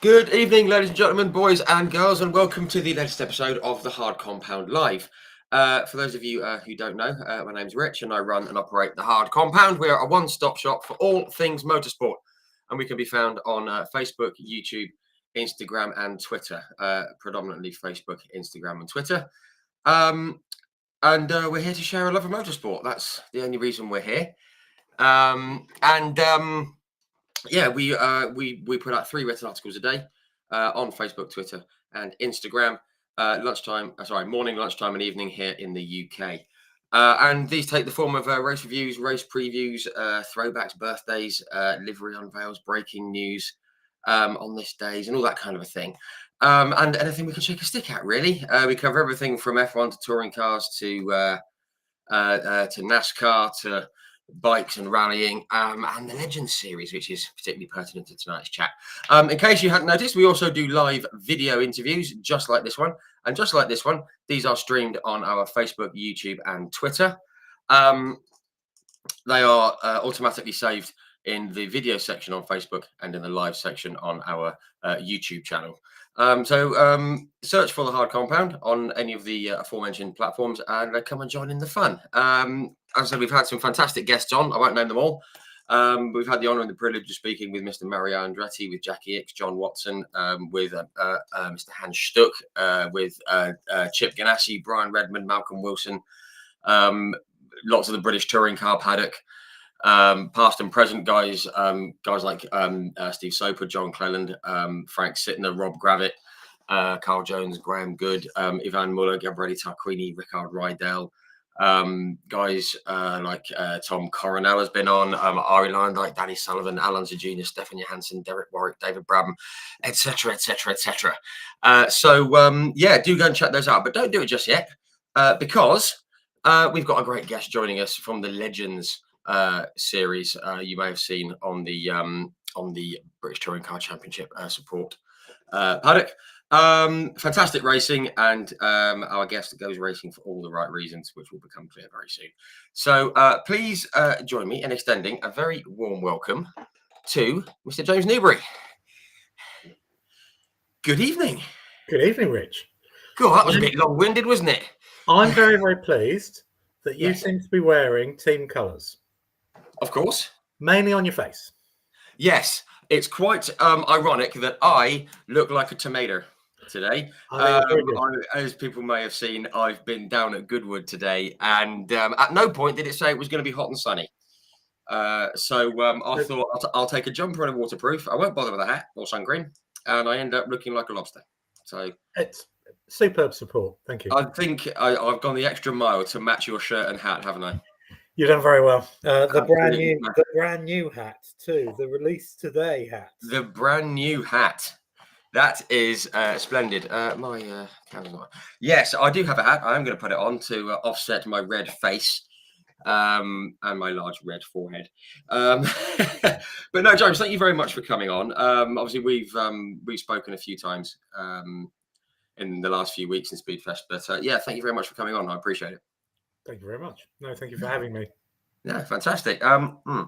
Good evening, ladies and gentlemen, boys and girls, and welcome to the latest episode of the Hard Compound Live. For those of you who don't know, my name's Rich and I run and operate the Hard Compound. We are a one-stop shop for all things motorsport, and we can be found on Facebook, YouTube, Instagram, and Twitter. Predominantly Facebook, Instagram, and Twitter. And we're here to share a love of motorsport. That's the only reason we're here. Yeah, we put out 3 written articles a day on Facebook, Twitter, and Instagram. Morning, lunchtime, and evening here in the UK. And these take the form of race reviews, race previews, throwbacks, birthdays, livery unveils, breaking news on this days, and all that kind of a thing. And anything we can shake a stick at, really. We cover everything from F1 to touring cars to NASCAR to bikes and rallying, and the Legends series, which is particularly pertinent to tonight's chat. In case you hadn't noticed, we also do live video interviews just like this one. And just like this one, these are streamed on our Facebook, YouTube, and Twitter. They are automatically saved in the video section on Facebook and in the live section on our YouTube channel. So search for the Hard Compound on any of the aforementioned platforms and come and join in the fun. As I said, we've had some fantastic guests on. I won't name them all. We've had the honour and the privilege of speaking with Mr. Mario Andretti, with Jackie Ickx, John Watson, with Mr. Hans Stuck, with Chip Ganassi, Brian Redmond, Malcolm Wilson, lots of the British touring car paddock, past and present guys like Steve Soper, John Cleland, Frank Sittner, Rob Gravitt, Carl Jones, Graham Good, Ivan Muller, Gabriele Tarquini, Rickard Rydell, guys like Tom Coronel has been on, Ari Lyon, like Danny Sullivan, Alan Jr., Stefan Johansson, Derek Warwick, David Brabham, etc., etc., etc. Yeah, do go and check those out, but don't do it just yet because we've got a great guest joining us from the Legends series. You may have seen on the British Touring Car Championship support paddock. Fantastic racing, and our guest goes racing for all the right reasons, which will become clear very soon. So please join me in extending a very warm welcome to Mr. James Newbery. Good evening. Good evening, Rich. God, that was a bit long-winded, wasn't it? I'm very, very pleased that you seem to be wearing team colours. Of course. Mainly on your face. Yes, it's quite ironic that I look like a tomato today. As people may have seen, I've been down at Goodwood today, and at no point did it say it was going to be hot and sunny. I thought I'll take a jumper and a waterproof. I won't bother with a hat or sun cream, and I end up looking like a lobster. So it's superb support. Thank you. I think I've gone the extra mile to match your shirt and hat, haven't I? You've done very well. The brand new hat too. The release today hat. The brand new hat. That is splendid. My camera's not. Yes, I do have a hat. I am going to put it on to offset my red face and my large red forehead. But no, James, thank you very much for coming on. Obviously, we've spoken a few times in the last few weeks in Speedfest. But yeah, thank you very much for coming on. I appreciate it. Thank you very much. No, thank you for having me. Yeah, fantastic. Can I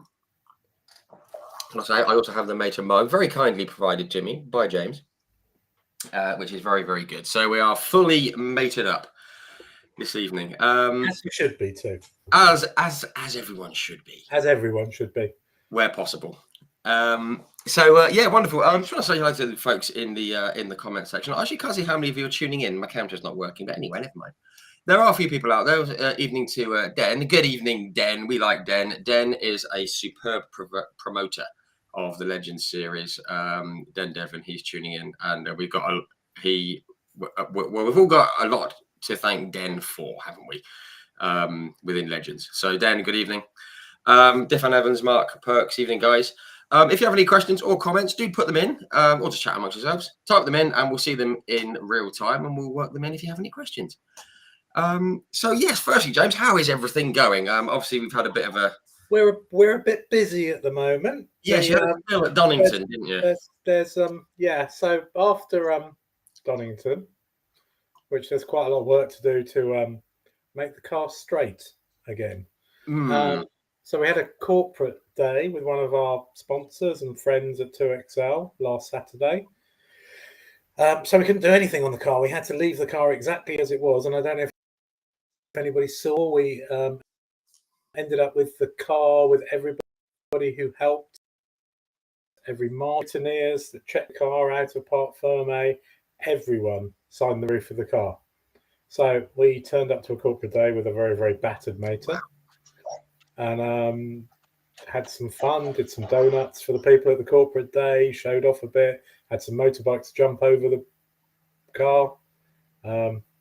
say I also have the Mater Mo, very kindly provided to me by James, which is very, very good. So we are fully mated up this evening. As you should be too. As everyone should be. As everyone should be. Where possible. Yeah, wonderful. I just want to say hello to the folks in the comment section. I actually can't see how many of you are tuning in. My counter's not working, but anyway, never mind. There are a few people out there. Evening to Den. Good evening, Den. We like Den. Den is a superb promoter of the Legends series. Den Devon, he's tuning in, and we've all got a lot to thank Den for, haven't we? Within Legends. So Den, good evening. Diffan Evans, Mark Perks, evening, guys. If you have any questions or comments, do put them in, or just chat amongst yourselves. Type them in, and we'll see them in real time, and we'll work them in if you have any questions. So yes, firstly, James, how is everything going? Obviously, we've had a bit of a we're a bit busy at the moment. Yes, you had a deal at Donington, didn't you? There's So after Donington, which there's quite a lot of work to do to make the car straight again. So we had a corporate day with one of our sponsors and friends at 2XL last Saturday. So we couldn't do anything on the car. We had to leave the car exactly as it was. And I don't know if anybody saw, we ended up with the car with everybody who helped, every martineers that checked the car out of Parc Fermé, everyone signed the roof of the car. So we turned up to a corporate day with a very, very battered motor, and had some fun, did some donuts for the people at the corporate day, showed off a bit, had some motorbikes jump over the car.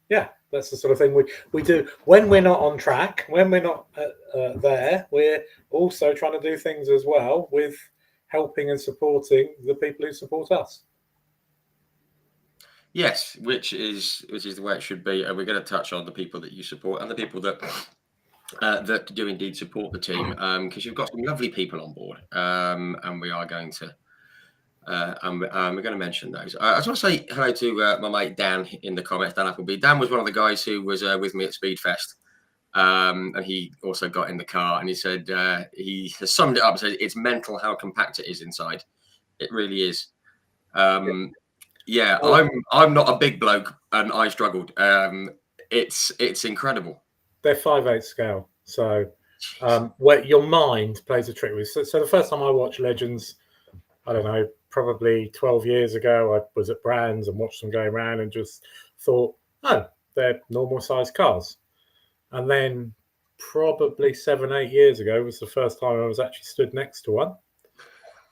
Yeah, that's the sort of thing we do when we're not on track, when we're not there. We're also trying to do things as well with helping and supporting the people who support us. Yes, which is the way it should be. And we're going to touch on the people that you support and the people that that do indeed support the team, because you've got some lovely people on board, and we are going to. And we're going to mention those. I just want to say hello to my mate Dan in the comments. Dan Appleby. Dan was one of the guys who was with me at Speedfest, and he also got in the car. And he said he has summed it up and said it's mental how compact it is inside. It really is. Yeah, I'm not a big bloke, and I struggled. It's incredible. They're 5/8 scale, so where your mind plays a trick with. So the first time I watched Legends, I don't know, probably 12 years ago, I was at Brands and watched them go around and just thought, oh, they're normal sized cars. And then probably 7-8 years ago was the first time I was actually stood next to one.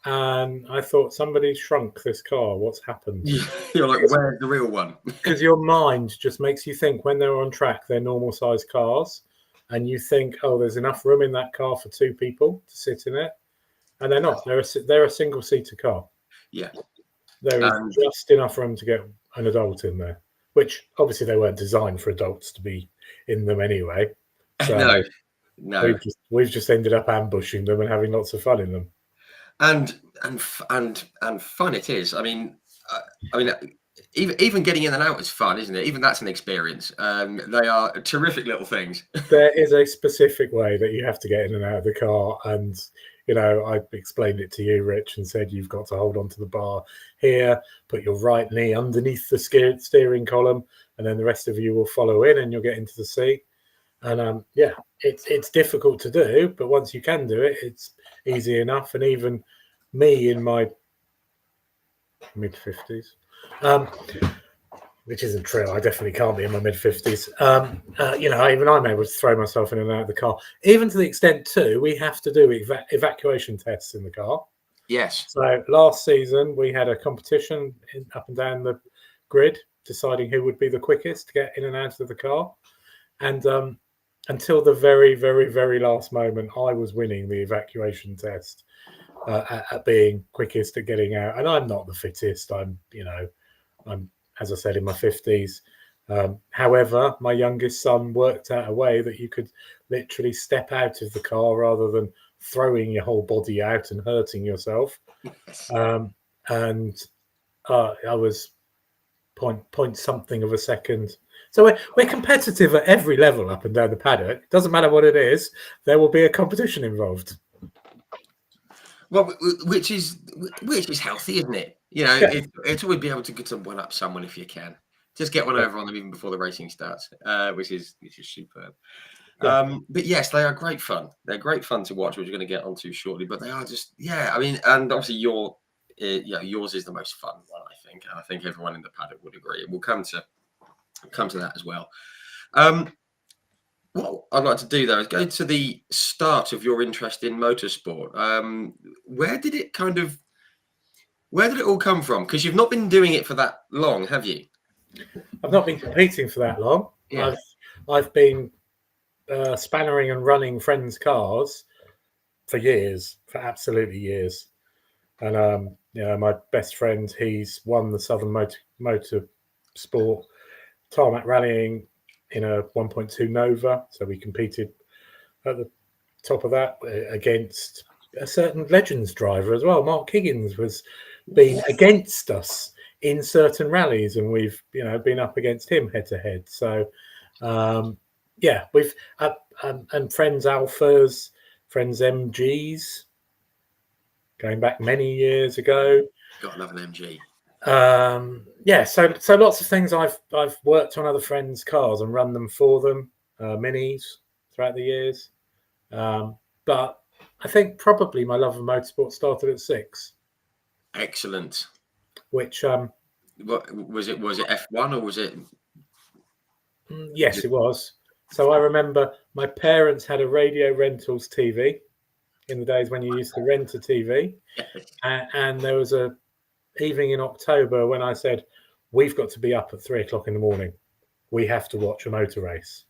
And I thought, somebody shrunk this car. What's happened? You're like, where's the real one? Because your mind just makes you think when they're on track, they're normal sized cars. And you think, oh, there's enough room in that car for 2 people to sit in it. And they're not. They're a single-seater car. Yeah. There is just enough room to get an adult in there, which obviously they weren't designed for adults to be in them anyway. So no. We've just ended up ambushing them and having lots of fun in them. And fun it is. I mean, even getting in and out is fun, isn't it? Even that's an experience. They are terrific little things. There is a specific way that you have to get in and out of the car, and I explained it to you, Rich, and said you've got to hold onto the bar here, put your right knee underneath the steering column, and then the rest of you will follow in, and you'll get into the seat. And it's difficult to do, but once you can do it, it's easy enough. And even me in my mid-50s, which isn't true, I definitely can't be in my mid-50s. Even I'm able to throw myself in and out of the car, even to the extent too we have to do evacuation tests in the car. Yes. So last season we had a competition up and down the grid, deciding who would be the quickest to get in and out of the car. And until the very, very, very last moment, I was winning the evacuation test at being quickest at getting out. And I'm not the fittest. I'm, as I said, in my 50s. However, my youngest son worked out a way that you could literally step out of the car rather than throwing your whole body out and hurting yourself. And I was point something of a second. So we're competitive at every level up and down the paddock. Doesn't matter what it is, there will be a competition involved. Well, which is healthy, isn't it? It's always be able to get one up someone if you can. Just get one over on them even before the racing starts, which is superb. Yeah. But yes, they are great fun. They're great fun to watch, which we're going to get onto shortly. But they are just, I mean, and obviously yours is the most fun one, I think, and I think everyone in the paddock would agree. We'll come to that as well. What I'd like to do though is go to the start of your interest in motorsport. Where did it all come from? Because you've not been doing it for that long, have you? I've not been competing for that long. Yeah. I've been spannering and running friends' cars for years, for absolutely years. And my best friend, he's won the Southern Motor Sport tarmac rallying in a 1.2 Nova, so we competed at the top of that against a certain Legends driver as well. Mark Higgins was been against us in certain rallies, and we've been up against him head to head. So we've and friends Alphas, friends MGs, going back many years ago. Got to love an MG. Yeah, so lots of things. I've worked on other friends' cars and run them for them, minis throughout the years. But I think probably my love of motorsport started at 6, Excellent. which What was it? Was it F1 or was it? yes, it was. So I remember my parents had a radio rentals TV in the days when you used to rent a TV, and there was a evening in October when I said, "We've got to be up at 3 o'clock in the morning. We have to watch a motor race."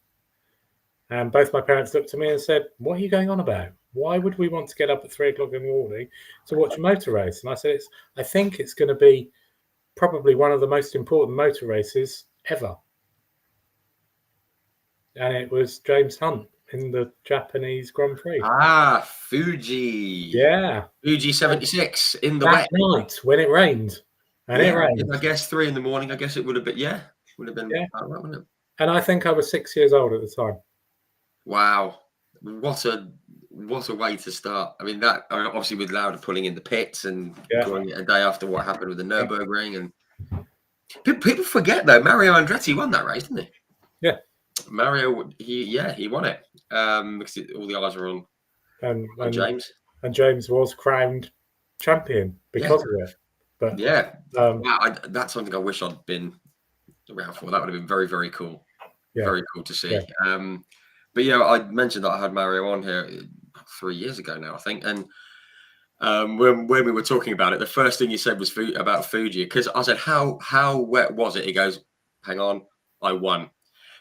And both my parents looked at me and said, "What are you going on about? Why would we want to get up at 3 o'clock in the morning to watch a motor race?" And I said, I think it's going to be probably one of the most important motor races ever." And it was James Hunt in the Japanese Grand Prix. Ah, Fuji. Yeah. Fuji 76 in the That wet. night when it rained. And it rained. I guess 3 in the morning. I guess it would have been, would have been Yeah. about right, wouldn't it? And I think I was 6 years old at the time. Wow. What a way to start. I mean, that obviously with Lauda pulling in the pits and going a day after what happened with the Nürburgring. And people forget, though, Mario Andretti won that race, didn't he? Yeah. Mario, he won it because all the eyes were on James. And James was crowned champion because of it. But wow, that's something I wish I'd been around for. That would have been very, very cool. Yeah. Very cool to see. Yeah. But I mentioned that I had Mario on here 3 years ago now, I think. And when we were talking about it, the first thing he said was about Fuji, because I said, how wet was it? He goes, "Hang on, I won."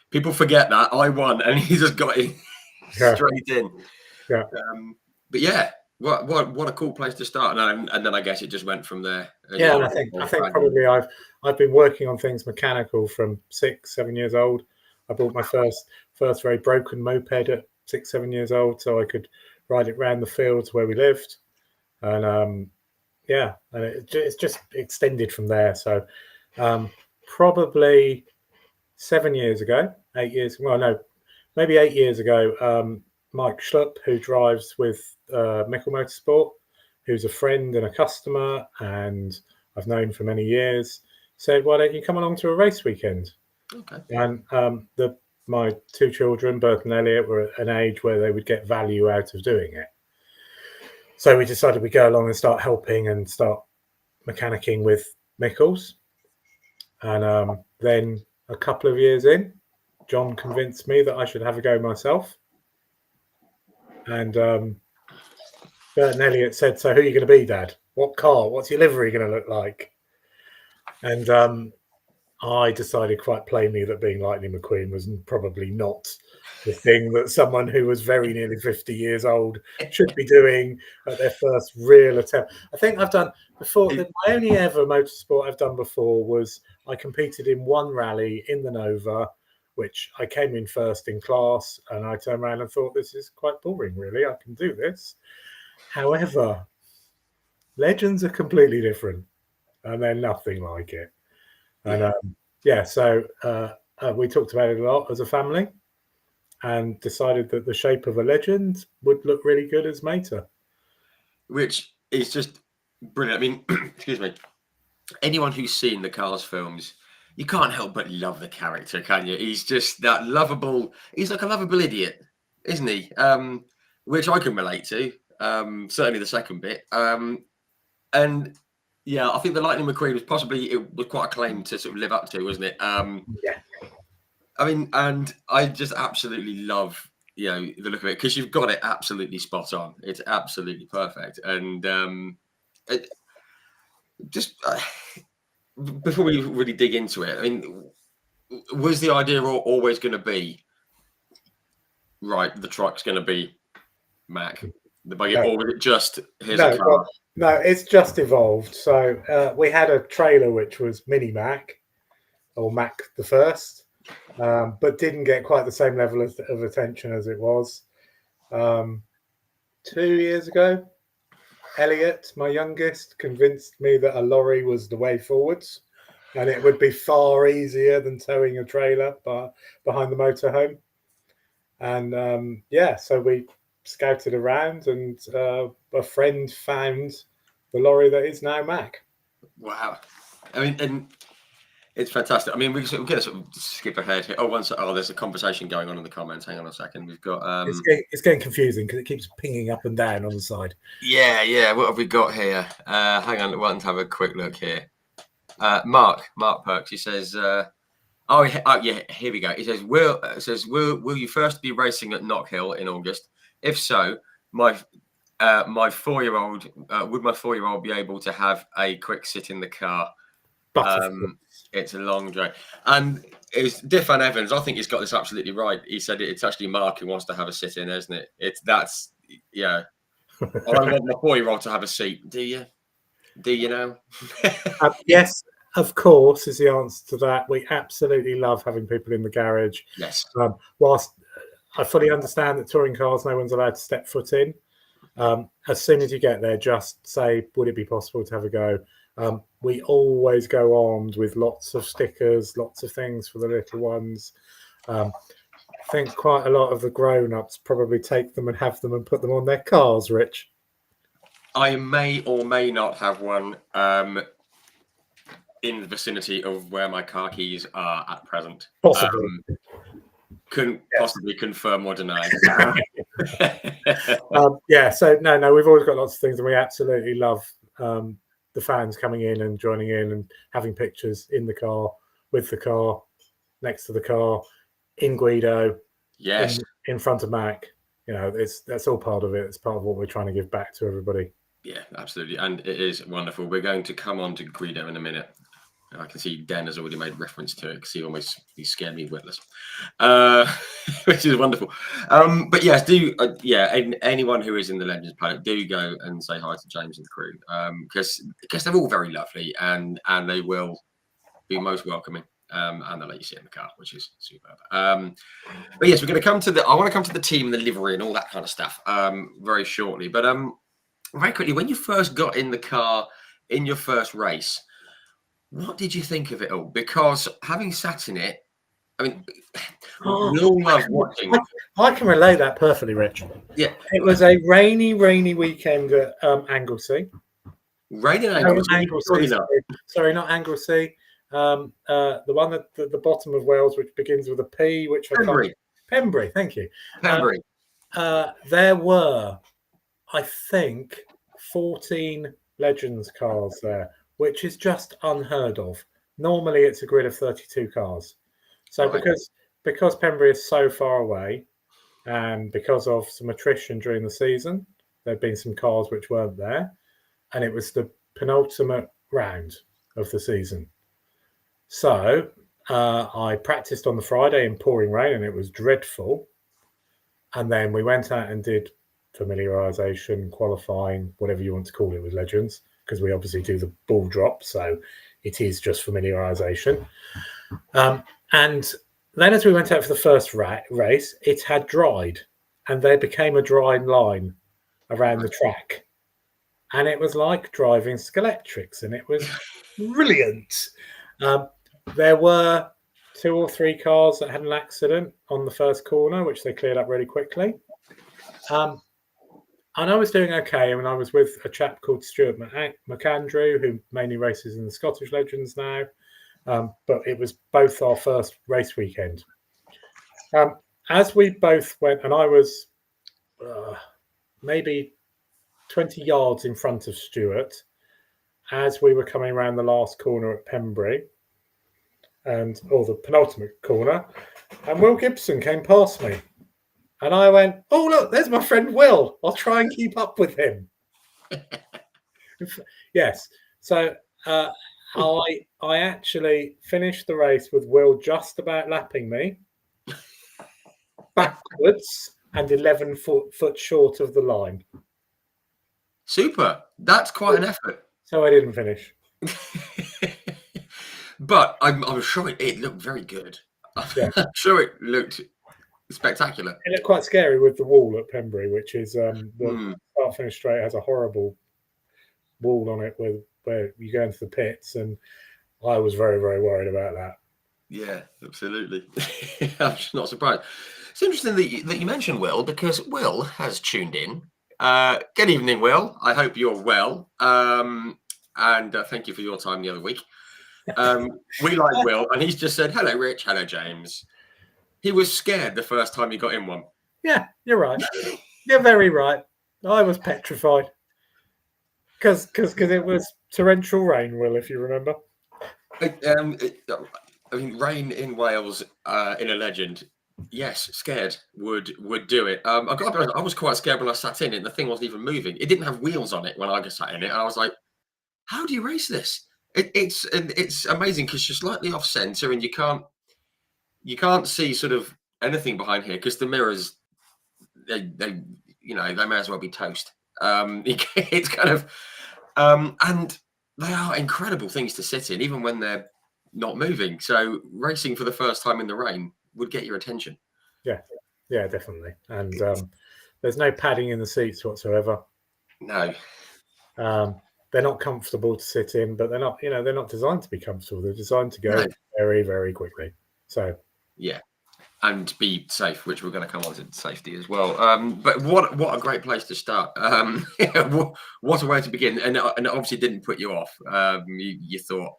People forget that I won, and he just got it straight in. Yeah. But yeah, what a cool place to start, and then I guess it just went from there. Yeah, and I think probably I've been working on things mechanical from 6, 7 years old. I bought my first very broken moped at 6, 7 years old, so I could ride it around the fields where we lived, and it's just extended from there. So probably 7 years ago, 8 years. Well, no, maybe 8 years ago. Mike Schlupp, who drives with Mickle Motorsport, who's a friend and a customer, and I've known for many years, said, "Why don't you come along to a race weekend?" Okay. And my 2 children, Bert and Elliot, were at an age where they would get value out of doing it. So we decided we'd go along and start helping and start mechanicking with Mickles. And then a couple of years in, John convinced me that I should have a go myself. And Bert and Elliot said, "So who are you going to be, Dad? What car? What's your livery going to look like?" And I decided quite plainly that being Lightning McQueen was probably not the thing that someone who was very nearly 50 years old should be doing at their first real attempt. I think I've done before. My only ever motorsport I've done before was I competed in one rally in the Nova, which I came in first in class, and I turned around and thought, "This is quite boring, really. I can do this." However, Legends are completely different, and they're nothing like it. And so we talked about it a lot as a family, and decided that the shape of a Legend would look really good as Mater, which is just brilliant. I mean, excuse me. Anyone who's seen the Cars films, you can't help but love the character, can you? He's just that lovable. He's like a lovable idiot, isn't he? Which I can relate to. Certainly the second bit. And yeah, I think the Lightning McQueen was quite a claim to sort of live up to, wasn't it? Yeah. I mean, and I just absolutely love the look of it, because you've got it absolutely spot on. It's absolutely perfect. And before we really dig into it, I mean, was the idea always going to be right? The truck's going to be Mac, the buggy, or was it just here's a car? Well, no, it's just evolved. So we had a trailer which was Mini Mac, or Mac the First, but didn't get quite the same level of attention as it was. 2 years ago, Elliot, my youngest, convinced me that a lorry was the way forwards, and it would be far easier than towing a trailer behind the motorhome. And so we scouted around, and a friend found the lorry that is now Mac. Wow. I mean, and it's fantastic. I mean, we're going to sort of skip ahead here. There's a conversation going on in the comments. Hang on a second. We've got it's getting confusing because it keeps pinging up and down on the side. Yeah. What have we got here? Hang on, I want to have a quick look here. Mark Perks. He says, here we go. He says, will you first be racing at Knock Hill in August? If so, my 4-year-old would my 4-year-old be able to have a quick sit in the car? It's a long drive, and it's Diff Van Evans. I think he's got this absolutely right. He said it's actually Mark who wants to have a sit in, isn't it? I want my 4-year-old to have a seat. Do you? Do you know? Yes, of course, is the answer to that. We absolutely love having people in the garage. Yes. Whilst I fully understand that touring cars, no one's allowed to step foot in. As soon as you get there, just say, would it be possible to have a go? We always go armed with lots of stickers, lots of things for the little ones. I think quite a lot of the grown-ups probably take them and have them and put them on their cars, Rich. I may or may not have one in the vicinity of where my car keys are at present. Possibly. Couldn't possibly confirm or deny. So no, we've always got lots of things, and we absolutely love the fans coming in and joining in and having pictures in the car, with the car, next to the car, in Guido, yes, in front of Mac. You know, that's all part of it. It's part of what we're trying to give back to everybody. Yeah, absolutely, and it is wonderful. We're going to come on to Guido in a minute. I can see Den has already made reference to it because he scared me witless, which is wonderful. But yes, anyone who is in the Legends paddock, do go and say hi to James and the crew because they're all very lovely and they will be most welcoming and they'll let you sit in the car, which is superb. But yes, we're going to come to I want to come to the team and the livery and all that kind of stuff very shortly. But very quickly, when you first got in the car in your first race, what did you think of it all? Because having sat in it, I mean, we all love watching. I can relate that perfectly, Rich. Yeah. It was a rainy weekend at Anglesey. Rain and Anglesey. Sorry, not Anglesey. The one at the bottom of Wales, which begins with a P, which Pembury. Pembury, thank you. Pembury. There were, I think, 14 Legends cars there, which is just unheard of. Normally, it's a grid of 32 cars. So because Pembury is so far away, and because of some attrition during the season, there have been some cars which weren't there, and it was the penultimate round of the season. So I practiced on the Friday in pouring rain, and it was dreadful. And then we went out and did familiarisation, qualifying, whatever you want to call it with Legends, because we obviously do the ball drop, so it is just familiarisation. And then as we went out for the first race, it had dried, and there became a dry line around the track. And it was like driving Skeletrix, and it was brilliant. There were 2 or 3 cars that had an accident on the first corner, which they cleared up really quickly. And I was doing okay. I mean, I was with a chap called Stuart McAndrew, who mainly races in the Scottish Legends now. But it was both our first race weekend. As we both went, and I was maybe 20 yards in front of Stuart as we were coming around the last corner at Pembury, or the penultimate corner, and Will Gibson came past me. And I went, oh, look, there's my friend Will. I'll try and keep up with him. Yes. So I actually finished the race with Will just about lapping me backwards and 11 foot short of the line. Super. That's quite an effort. So I didn't finish. But I'm sure it looked very good. Yeah. I'm sure it looked spectacular. It looked quite scary with the wall at Pembury, which is the start finish straight has a horrible wall on it where you go into the pits, and I was very, very worried about that. Yeah, absolutely. I'm not surprised. It's interesting that you mentioned Will, because Will has tuned in. Good evening, Will. I hope you're well. And thank you for your time the other week. We like Will, and he's just said, "Hello, Rich. Hello, James." He was scared the first time he got in one. Yeah, you're right. You're very right. I was petrified because it was torrential rain. Will, if you remember. I mean, rain in Wales in a legend. Yes, scared would do it. I got to be honest, I was quite scared when I sat in it. And the thing wasn't even moving. It didn't have wheels on it when I just sat in it, and I was like, "How do you race this?" It's amazing because you're slightly off center, and you can't see sort of anything behind here because the mirrors they they may as well be toast. It's kind of and they are incredible things to sit in, even when they're not moving. So racing for the first time in the rain would get your attention. Yeah, definitely. And there's no padding in the seats whatsoever. No. They're not comfortable to sit in, but they're not designed to be comfortable. They're designed to go very, very quickly. So yeah, and be safe, which we're going to come on to safety as well. But what a great place to start. What a way to begin, and it obviously didn't put you off. You thought,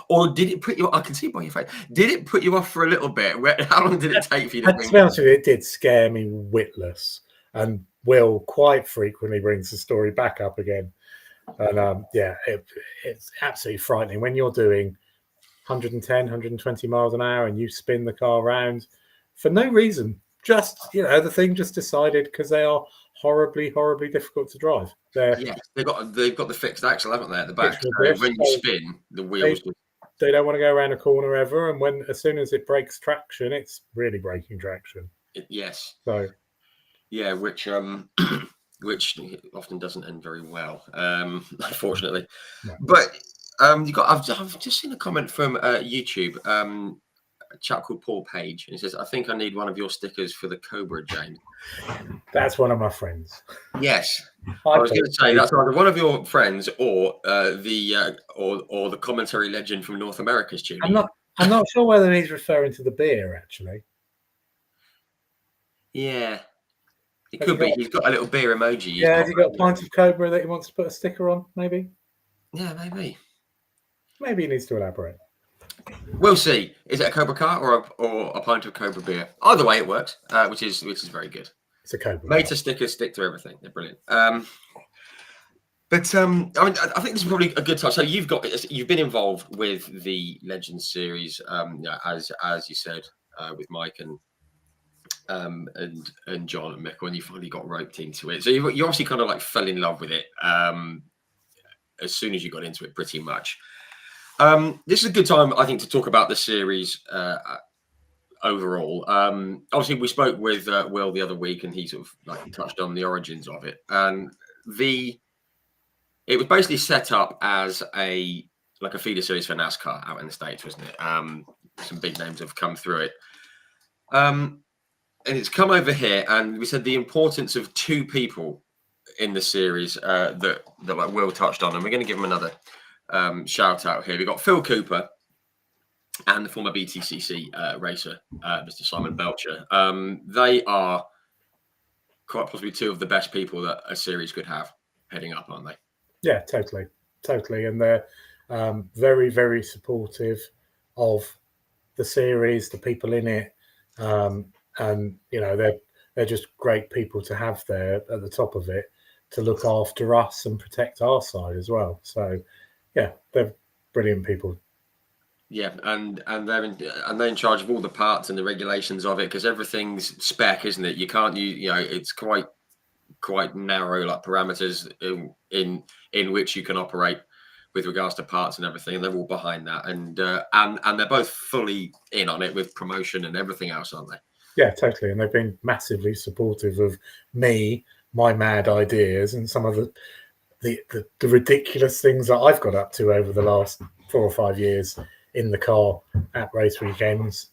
or did it put you? I can see by your face. Did it put you off for a little bit? How long did it take for you to be honest with you, it did scare me witless, and Will quite frequently brings the story back up again. And it's absolutely frightening when you're doing 110, 120 miles an hour and you spin the car around for no reason. Just, the thing just decided, because they are horribly, horribly difficult to drive. They've got the fixed axle, haven't they, at the back? So when you spin, the wheels they don't want to go around a corner ever, and as soon as it breaks traction, it's really breaking traction. Yes. So yeah, which often doesn't end very well, unfortunately. No. But I've just seen a comment from YouTube, a chap called Paul Page, and he says, "I think I need one of your stickers for the Cobra, James." That's one of my friends. Yes, I was going to say that's either one of your friends or the commentary legend from North America's tuning. I'm not sure whether he's referring to the beer, actually. Yeah. It could be. He's got a little beer emoji. Yeah, has he got a pint of Cobra that he wants to put a sticker on, maybe? Yeah, maybe. Maybe he needs to elaborate. We'll see. Is it a Cobra car or a pint of Cobra beer? Either way, it works, which is very good. It's a Cobra. Made to stickers stick to everything. They're brilliant. But I mean, I think this is probably a good time. So you've been involved with the Legends series, as you said, with Mike and John and Mick, when you finally got roped into it. So you obviously kind of like fell in love with it as soon as you got into it, pretty much. This is a good time, I think, to talk about the series overall. Obviously, we spoke with Will the other week, and he sort of touched on the origins of it. And it was basically set up as a feeder series for NASCAR out in the States, wasn't it? Some big names have come through it. And it's come over here, and we said the importance of two people in the series that Will touched on, and we're going to give him another shout out here. We've got Phil Cooper and the former BTCC racer, Mr. Simon Belcher. They are quite possibly two of the best people that a series could have heading up, aren't they? Yeah, totally. And they're very, very supportive of the series, the people in it. And they're just great people to have there at the top of it to look after us and protect our side as well. So yeah, they're brilliant people. Yeah, and they're in charge of all the parts and the regulations of it, because everything's spec, isn't it? You can't it's quite narrow parameters in which you can operate with regards to parts and everything, and they're all behind that, and they're both fully in on it with promotion and everything else, aren't they? Yeah, totally. And they've been massively supportive of me, my mad ideas, and some of the ridiculous things that I've got up to over the last 4 or 5 years in the car at race weekends.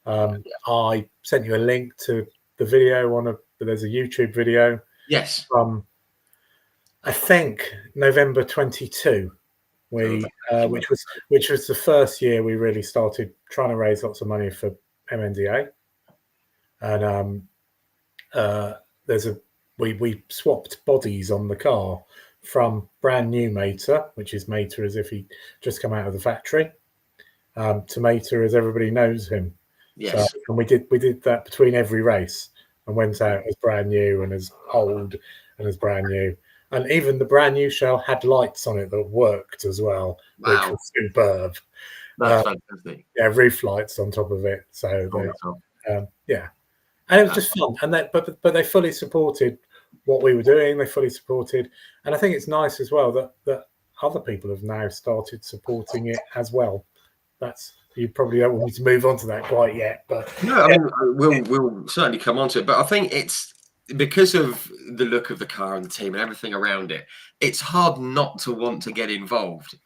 I sent you a link to the video there's a YouTube video. Yes. From I think November 22, which was the first year we really started trying to raise lots of money for MNDA. And we swapped bodies on the car from brand new Mater, which is Mater as if he just come out of the factory, to Mater as everybody knows him. Yes. So, and we did that between every race and went out as brand new and as old and as brand new. And even the brand new shell had lights on it that worked as well, which Wow. was superb. That's fantastic. Yeah, roof lights on top of it. So yeah, and it was just fun. And but they fully supported what we were doing. They fully supported, and I think it's nice as well that other people have now started supporting it as well. You probably don't want me to move on to that quite yet, but no, I mean we'll certainly come on to it. But I think it's because of the look of the car and the team and everything around it. It's hard not to want to get involved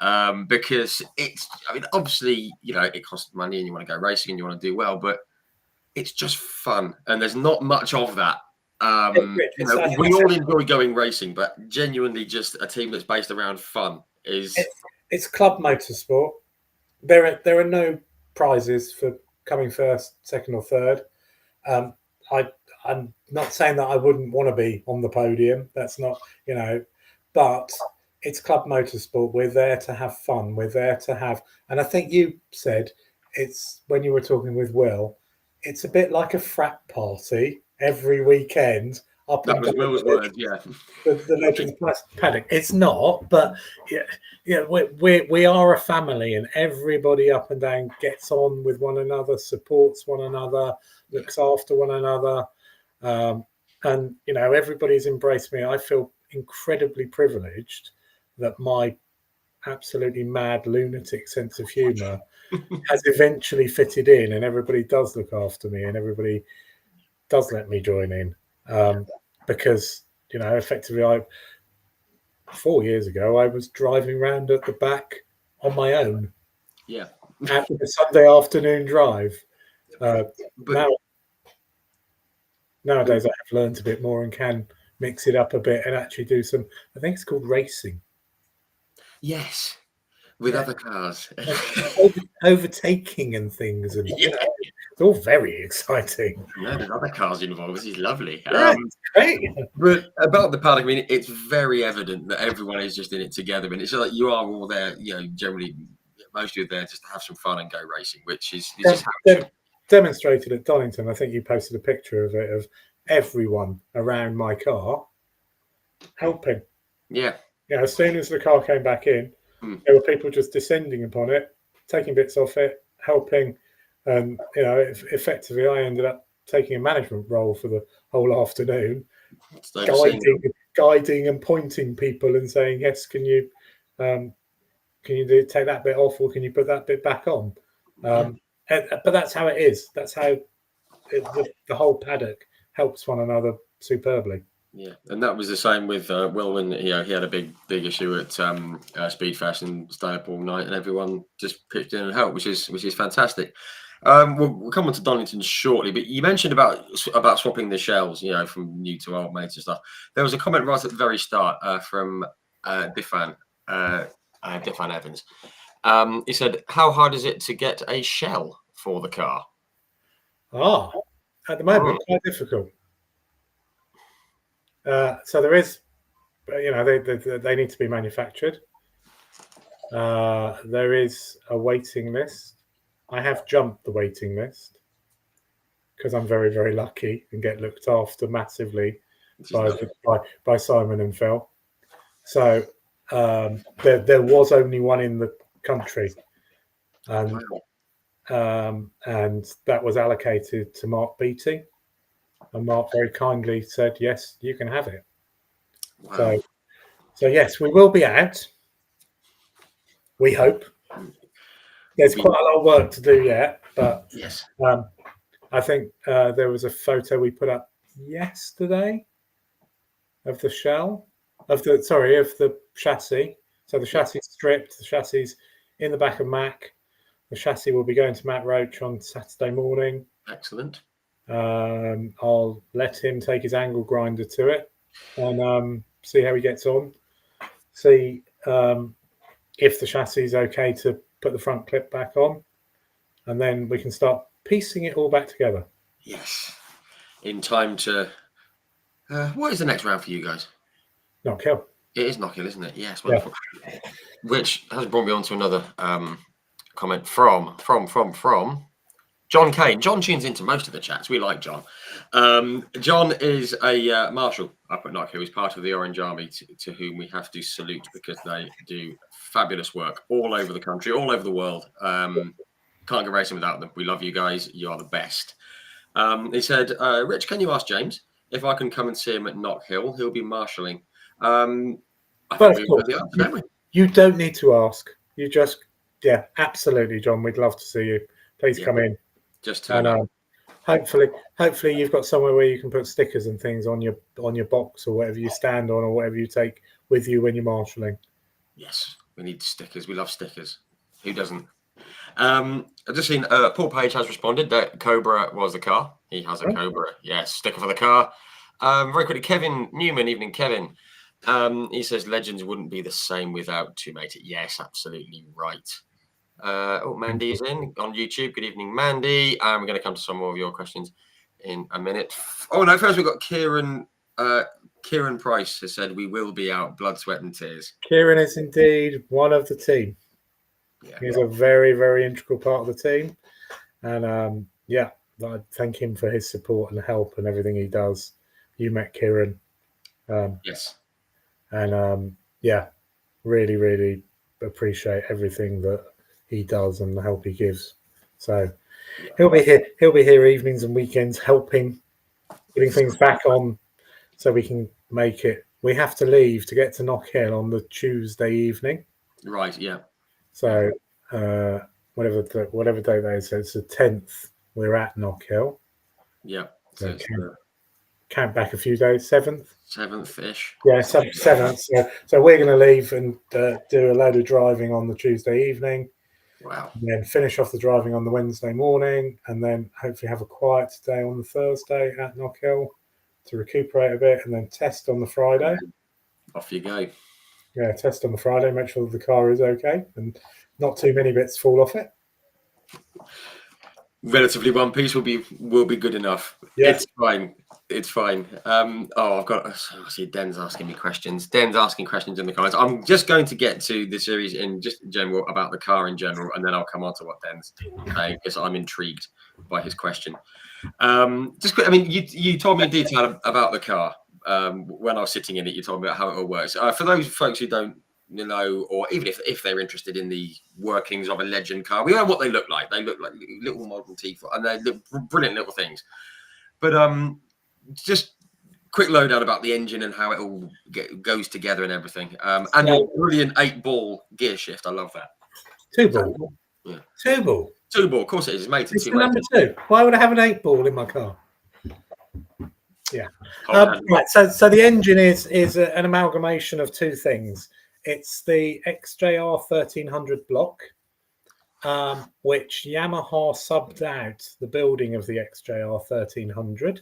because it's. I mean, obviously, it costs money and you want to go racing and you want to do well, but it's just fun and there's not much of that. We all enjoy going racing, but genuinely, just a team that's based around fun is. It's club motorsport. There are no prizes for coming first, second, or third. I'm not saying that I wouldn't want to be on the podium. That's not, but it's club motorsport. We're there to have fun. We're there to have, and I think you said it's when you were talking with Will, it's a bit like a frat party every weekend. That was Will's word, yeah. The Legends paddock. It's not, but we are a family, and everybody up and down gets on with one another, supports one another, looks after one another, and everybody's embraced me. I feel incredibly privileged that my absolutely mad lunatic sense of humour has eventually fitted in, and everybody does look after me, and everybody does let me join in. Because effectively, 4 years ago I was driving around at the back on my own. Yeah, at the Sunday afternoon drive. Nowadays, I have learned a bit more and can mix it up a bit and actually do some. I think it's called racing. Yes, with other cars, overtaking and things, and it's all very exciting. No, there's other cars involved. This is lovely. It's great. But about the paddock, I mean, it's very evident that everyone is just in it together, and it's like you are all there. Generally, most of you are there just to have some fun and go racing, which is just how demonstrated at Donington. I think you posted a picture of it of everyone around my car helping. Yeah. As soon as the car came back in, there were people just descending upon it, taking bits off it, helping. And effectively, I ended up taking a management role for the whole afternoon, guiding and pointing people and saying, "Yes, can you take that bit off, or can you put that bit back on?" But that's how it is. That's how the whole paddock helps one another superbly. Yeah, and that was the same with Will when he had a big issue at Speedfest and stayed up all night, and everyone just pitched in and helped, which is fantastic. We'll come on to Donington shortly, but you mentioned about swapping the shells, from new to old mates and stuff. There was a comment right at the very start from Diffan Evans. He said, "How hard is it to get a shell for the car?" At the moment, quite difficult. So there is, they need to be manufactured. There is a waiting list. I have jumped the waiting list because I'm very, very lucky and get looked after massively by Simon and Phil. So there was only one in the country, and that was allocated to Mark Beattie. And Mark very kindly said, "Yes, you can have it." Wow. So yes, we will be out. We hope. There's quite a lot of work to do yet, but yes, I think there was a photo we put up yesterday of the shell of the chassis. So the chassis stripped, the chassis in the back of Mac. The chassis will be going to Matt Roach on Saturday morning. Excellent. I'll let him take his angle grinder to it and see how he gets on. See if the chassis is okay to put the front clip back on, and then we can start piecing it all back together. Yes, in time to. What is the next round for you guys? Knock Hill. It is Knockhill, isn't it? Yes, wonderful. Yeah. Which has brought me on to another comment from John Kane. John tunes into most of the chats. We like John. John is a marshal up at Knockhill. He's part of the Orange Army, to whom we have to salute because they do fabulous work all over the country, all over the world. Can't go racing without them. We love you guys. You are the best. He said, Rich, can you ask James if I can come and see him at Knockhill? He'll be marshalling. I think we've got the answer, don't we? You don't need to ask. You just, yeah, absolutely, John. We'd love to see you. Please come in. Just turn up. Hopefully you've got somewhere where you can put stickers and things on your box or whatever you stand on or whatever you take with you when you're marshalling. Yes, we need stickers. We love stickers. Who doesn't? I've just seen Paul Page has responded that Cobra was the car. He has a Cobra. Yes, sticker for the car. Very quickly, Kevin Newman. Evening, Kevin. He says Legends wouldn't be the same without Two Mate. Yes, absolutely right. Mandy is in on YouTube. Good evening, Mandy. We're going to come to some more of your questions in a minute. Oh no, first we've got Kieran. Kieran Price has said we will be out, blood, sweat, and tears. Kieran is indeed one of the team. Yeah, he's a very, very integral part of the team, and I thank him for his support and help and everything he does. You met Kieran, yes, and really, really appreciate everything that he does and the help he gives. So he'll be here evenings and weekends helping, putting things back on so we can make it. We have to leave to get to Knockhill on the Tuesday evening. Right, yeah. So whatever day that is, so it's the 10th, we're at Knockhill. Yeah. So count back a few days, 7th? 7th-ish. Yeah, 7th. So we're going to leave and do a load of driving on the Tuesday evening. Wow. And then finish off the driving on the Wednesday morning, and then hopefully have a quiet day on the Thursday at Knockhill to recuperate a bit, and then test on the Friday. Off you go. Yeah, test on the Friday, make sure that the car is okay and not too many bits fall off it. Relatively one piece will be good enough. Yeah. It's fine. I see Den's asking me questions. Den's asking questions in the comments. I'm just going to get to the series in just general about the car in general, and then I'll come on to what Den's saying because I'm intrigued by his question. Just quick, I mean, you told me in detail about the car when I was sitting in it. You told me about how it all works. For those folks who don't know, or even if they're interested in the workings of a Legend car, we know what they look like. They look like little Model T, and they look brilliant little things. But just quick lowdown about the engine and how it all goes together and everything. And your brilliant 8-ball gear shift. I love that. 2-ball. Yeah. 2-ball. 2-ball. Of course it is. It's made to 2. Number 2. Why would I have an 8-ball in my car? Yeah. Right. So the engine is an amalgamation of two things. It's the XJR 1300 block, which Yamaha subbed out the building of the XJR 1300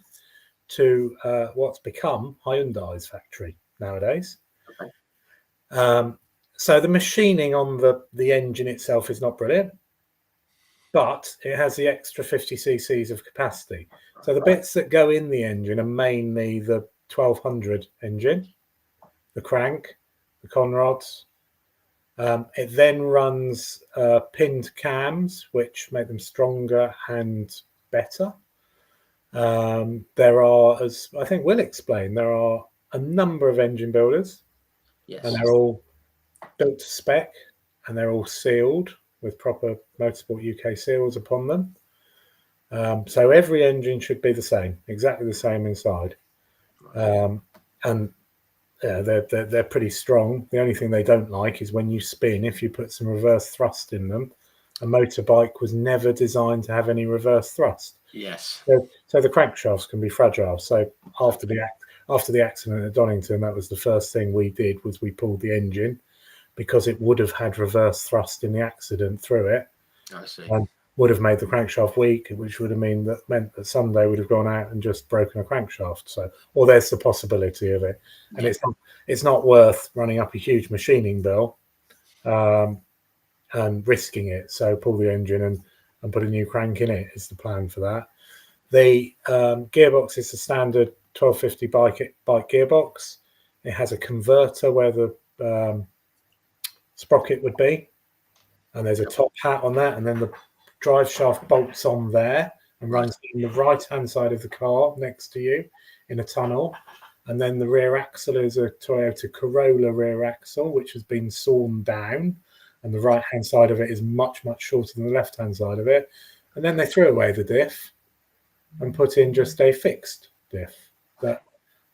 to what's become Hyundai's factory nowadays. Okay. So the machining on the engine itself is not brilliant, but it has the extra 50 cc's of capacity. So the bits that go in the engine are mainly the 1200 engine, the crank, the conrods. It then runs pinned cams, which make them stronger and better. There are, as I think we'll explain, there are a number of engine builders. Yes. And they're all built to spec, and they're all sealed with proper Motorsport UK seals upon them. So every engine should be the same, exactly the same inside. And they're pretty strong. The only thing they don't like is when you spin, if you put some reverse thrust in them. A motorbike was never designed to have any reverse thrust. Yes. So the crankshafts can be fragile. So after the accident at Donington, that was the first thing we did, was we pulled the engine because it would have had reverse thrust in the accident through it. I see. And would have made the crankshaft weak, which would have meant that Sunday would have gone out and just broken a crankshaft. So, or there's the possibility of it, and it's not worth running up a huge machining bill and risking it. So pull the engine and put a new crank in it is the plan for that. The gearbox is the standard 1250 bike gearbox. It has a converter where the sprocket would be, and there's a top hat on that, and then the drive shaft bolts on there and runs in the right-hand side of the car next to you in a tunnel. And then the rear axle is a Toyota Corolla rear axle, which has been sawn down, and the right-hand side of it is much, much shorter than the left-hand side of it. And then they threw away the diff and put in just a fixed diff that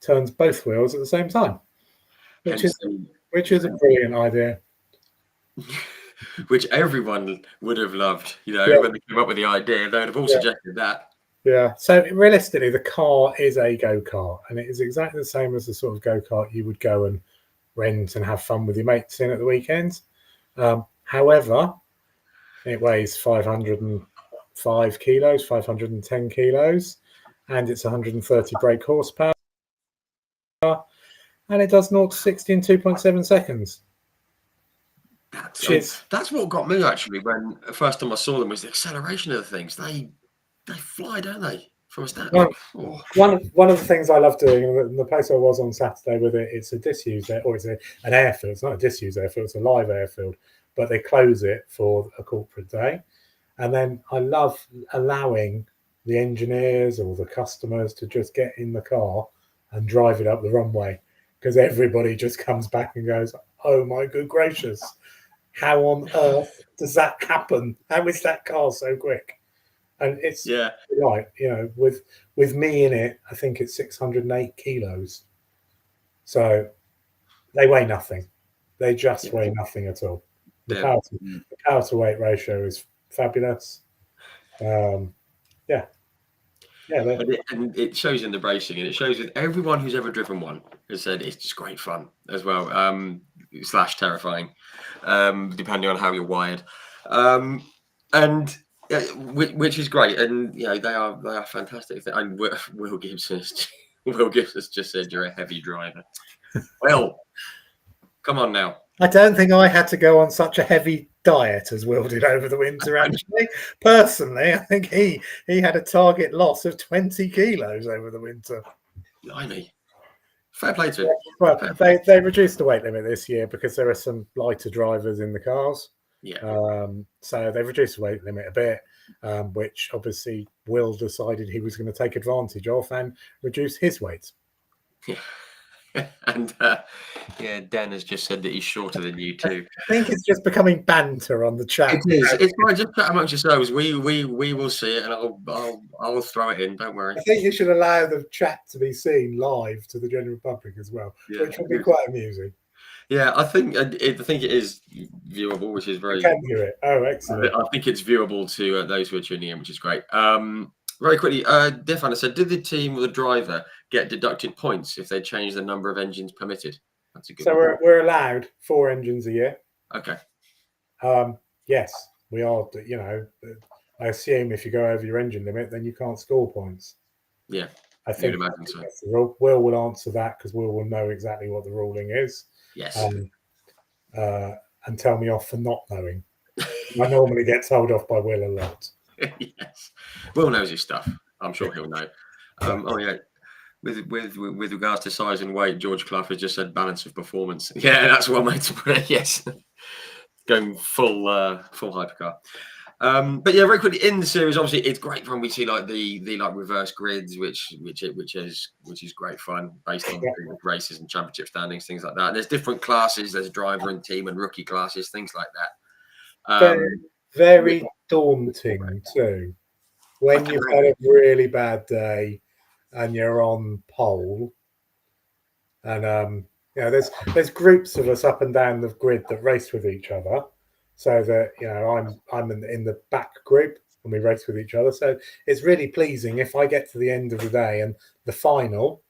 turns both wheels at the same time, which is a brilliant idea. Which everyone would have loved, when they came up with the idea. They would have all suggested that. Yeah. So realistically, the car is a go-kart, and it is exactly the same as the sort of go-kart you would go and rent and have fun with your mates in at the weekends. However, it weighs 505 kilos, 510 kilos, and it's 130 brake horsepower, and it does 0 to 60 in 2.7 seconds. That's what got me actually when the first time I saw them was the acceleration of the things. They fly, don't they? From a standpoint. One of the things I love doing, and the place I was on Saturday with it, it's a disused or it's an airfield. It's not a disused airfield; it's a live airfield, but they close it for a corporate day. And then I love allowing the engineers or the customers to just get in the car and drive it up the runway, because everybody just comes back and goes, "Oh my good gracious! How on earth does that happen? How is that car so quick?" And it's right, with me in it, I think it's 608 kilos. So they weigh nothing. They just weigh nothing at all. The power to weight ratio is fabulous. And it shows in the racing, and it shows with everyone who's ever driven one has said it's just great fun as well, / terrifying, depending on how you're wired, and which is great. And they are fantastic. And Will Gibson just said you're a heavy driver. Well, come on now. I don't think I had to go on such a heavy diet as Will did over the winter, actually. Personally, I think he had a target loss of 20 kilos over the winter. Blimey. Fair play to him. Well, they reduced the weight limit this year because there are some lighter drivers in the cars. Yeah. So they've reduced the weight limit a bit, which obviously Will decided he was going to take advantage of and reduce his weight. Yeah. And Den has just said that he's shorter than you too. I think it's just becoming banter on the chat. It is. It's fine. Just chat amongst yourselves. We will see it, and I'll throw it in. Don't worry. I think you should allow the chat to be seen live to the general public as well, which would be quite amusing. Yeah, I think it is viewable, which is very. You can view it. Oh, excellent. I think it's viewable to those who are tuning in, which is great. Very quickly, Defana said, did the team or the driver get deducted points if they change the number of engines permitted? That's a good one. So we're allowed 4 engines a year. Okay. Yes, we are. I assume if you go over your engine limit, then you can't score points. Yeah, I think that's the rule. Will answer that because Will know exactly what the ruling is. Yes. And tell me off for not knowing. I normally get told off by Will a lot. Yes, Will knows his stuff. I'm sure he'll know. Oh yeah, with regards to size and weight, George Clough has just said balance of performance. Yeah, that's one way to put it. Yes, going full hypercar. But yeah, very quickly in the series, obviously it's great when we see like the reverse grids, which is great fun based on races and championship standings, things like that. There's different classes. There's driver and team and rookie classes, things like that. Very daunting too. When you've had a really bad day and you're on pole, and there's groups of us up and down the grid that race with each other. So that I'm in the back group and we race with each other. So it's really pleasing if I get to the end of the day and the final,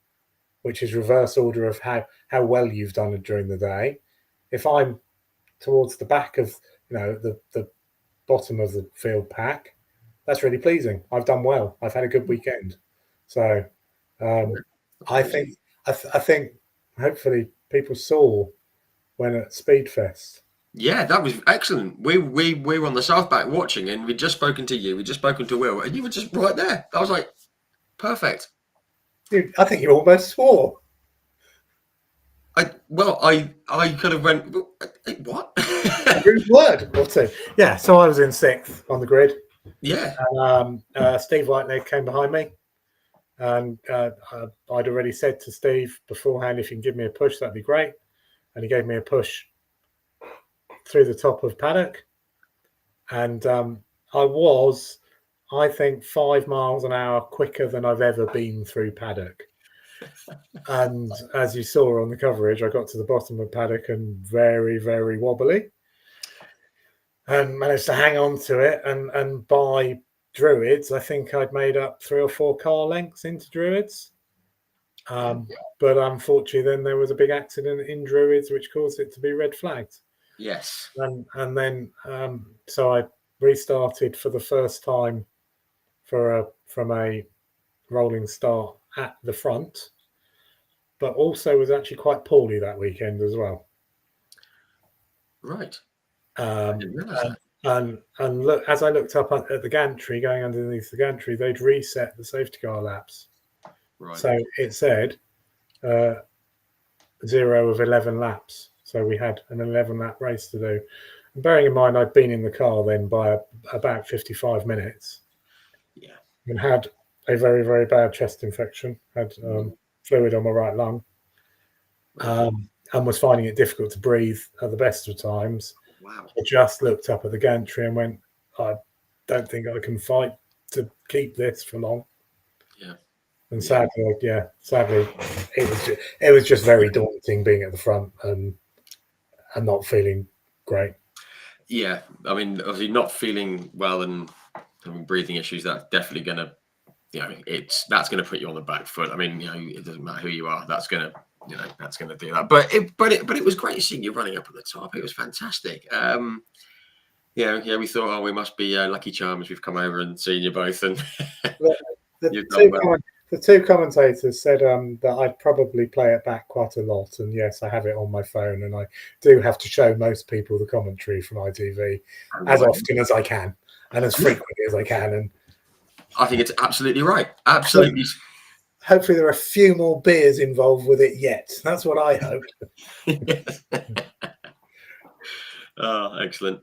which is reverse order of how well you've done it during the day. If I'm towards the back of the bottom of the field pack, that's really pleasing. I've done well. I've had a good weekend. So I think hopefully people saw when at Speedfest. Yeah, that was excellent. We were on the South Back watching, and we'd just spoken to you, we'd just spoken to Will, and you were just right there. I was like, perfect. Dude, I think you almost swore. I kind of went, what? Rude word or two. Yeah, so I was in 6th on the grid. Yeah. Steve Whiteleg came behind me, and I'd already said to Steve beforehand, if you can give me a push, that'd be great. And he gave me a push through the top of paddock, and I think 5 miles an hour quicker than I've ever been through paddock. And as you saw on the coverage, I got to the bottom of paddock and very, very wobbly, and managed to hang on to it. And by Druids, I think I'd made up 3 or 4 car lengths into Druids. But unfortunately, then there was a big accident in Druids, which caused it to be red flagged. Yes. And then so I restarted for the first time from a rolling start at the front, but also was actually quite poorly that weekend as well. Right. And look, as I looked up at the gantry, going underneath the gantry, they'd reset the safety car laps. Right. So it said 0 of 11 laps. So we had an 11-lap race to do. And bearing in mind, I'd been in the car then by about 55 minutes. Yeah. And had a very, very bad chest infection, had fluid on my right lung, and was finding it difficult to breathe at the best of times. Wow. I just looked up at the gantry and went, I don't think I can fight to keep this for long. Yeah. And sadly, it was just very daunting being at the front and not feeling great. Yeah, I mean, obviously not feeling well and having breathing issues, that's definitely going to, that's going to put you on the back foot. I mean, it doesn't matter who you are, that's going to, that's going to do that. But it was great seeing you running up at the top. It was fantastic. We thought, oh, we must be lucky charms. We've come over and seen you both, and the two commentators said that I'd probably play it back quite a lot, and yes, I have it on my phone, and I do have to show most people the commentary from ITV as often as I can and as frequently as I can. And I think it's absolutely right. Absolutely. Hopefully, there are a few more beers involved with it yet. That's what I hope. Oh, excellent.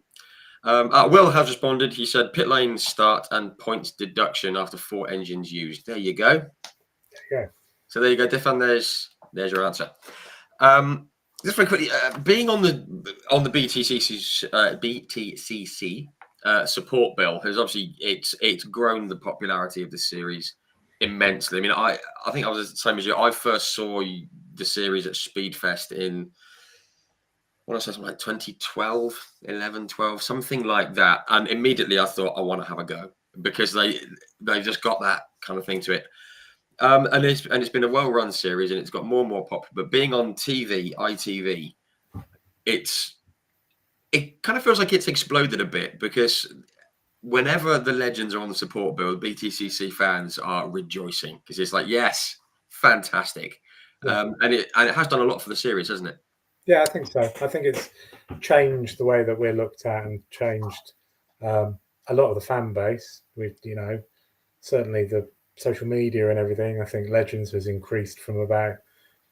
Will has responded. He said pit lane start and points deduction after 4 engines used. There you go. Yeah. So there you go, Diffan. There's your answer. Just very quickly, being on the BTCC support bill has obviously it's grown the popularity of the series immensely. I mean, I think I was the same as you. I first saw the series at Speedfest in, I want to say something like 2012, 11, 12, something like that. And immediately I thought, I want to have a go because they've just got that kind of thing to it. And it's been a well-run series and it's got more and more popular. But being on TV, ITV, it kind of feels like it's exploded a bit because whenever the legends are on the support bill, BTCC fans are rejoicing because it's like, yes, fantastic. Yeah. And it has done a lot for the series, hasn't it? Yeah, I think so. I think it's changed the way that we're looked at and changed a lot of the fan base. With certainly the social media and everything. I think Legends has increased from about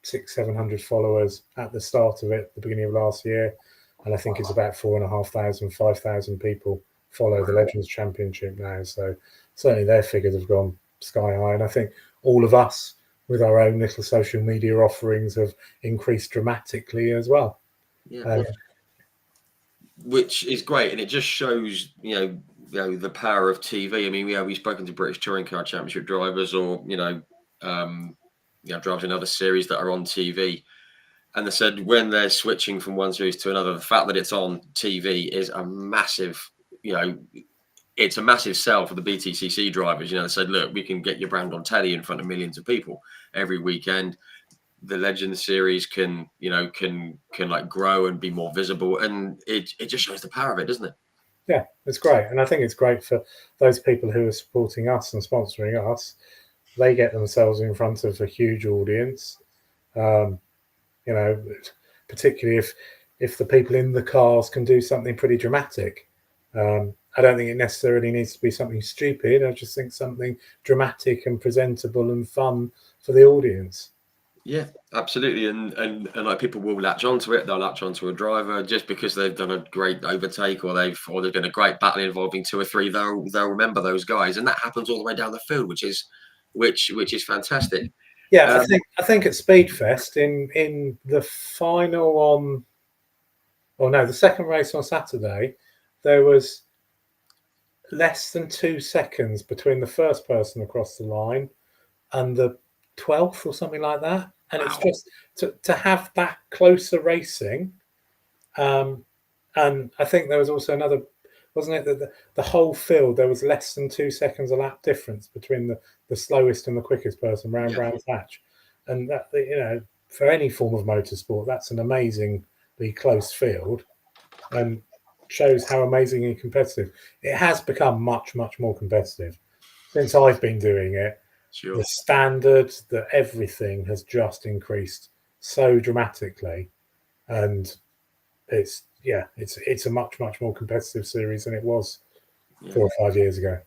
600-700 followers at the start of it, the beginning of last year, and I think it's about 4,500, 5,000 people follow the Legends Championship now. So certainly their figures have gone sky high, and I think all of us with our own little social media offerings have increased dramatically as well. Yeah. Which is great, and it just shows the power of TV. I mean, we've spoken to British Touring Car Championship drivers, or drivers in other series that are on TV, and they said when they're switching from one series to another, the fact that it's on TV is a massive, it's a massive sell for the BTCC drivers. They said, look, we can get your brand on telly in front of millions of people every weekend. The Legends series can like grow and be more visible, and it just shows the power of it, doesn't it? Yeah, it's great, and I think it's great for those people who are supporting us and sponsoring us. They get themselves in front of a huge audience, particularly if the people in the cars can do something pretty dramatic. I don't think it necessarily needs to be something stupid. I just think something dramatic and presentable and fun for the audience. Yeah, absolutely, and like people will latch onto it. They'll latch onto a driver just because they've done a great overtake, or they've been a great battle involving two or three. They'll remember those guys, and that happens all the way down the field, which is fantastic. Yeah, I think at Speedfest in the final on, or no, the second race on Saturday, there was less than 2 seconds between the first person across the line and the 12th or something like that. And it's Wow. just to have that closer racing. And I think there was also another, wasn't it, that the whole field, there was less than 2 seconds a lap difference between the slowest and the quickest person round Yeah. Brands Hatch. And that, you know, for any form of motorsport, that's an amazingly close field and shows how amazingly competitive. It has become much, much more competitive since I've been doing it. Sure. The standards, the everything has just increased so dramatically, and it's a much, much more competitive series than it was 4 or 5 years ago.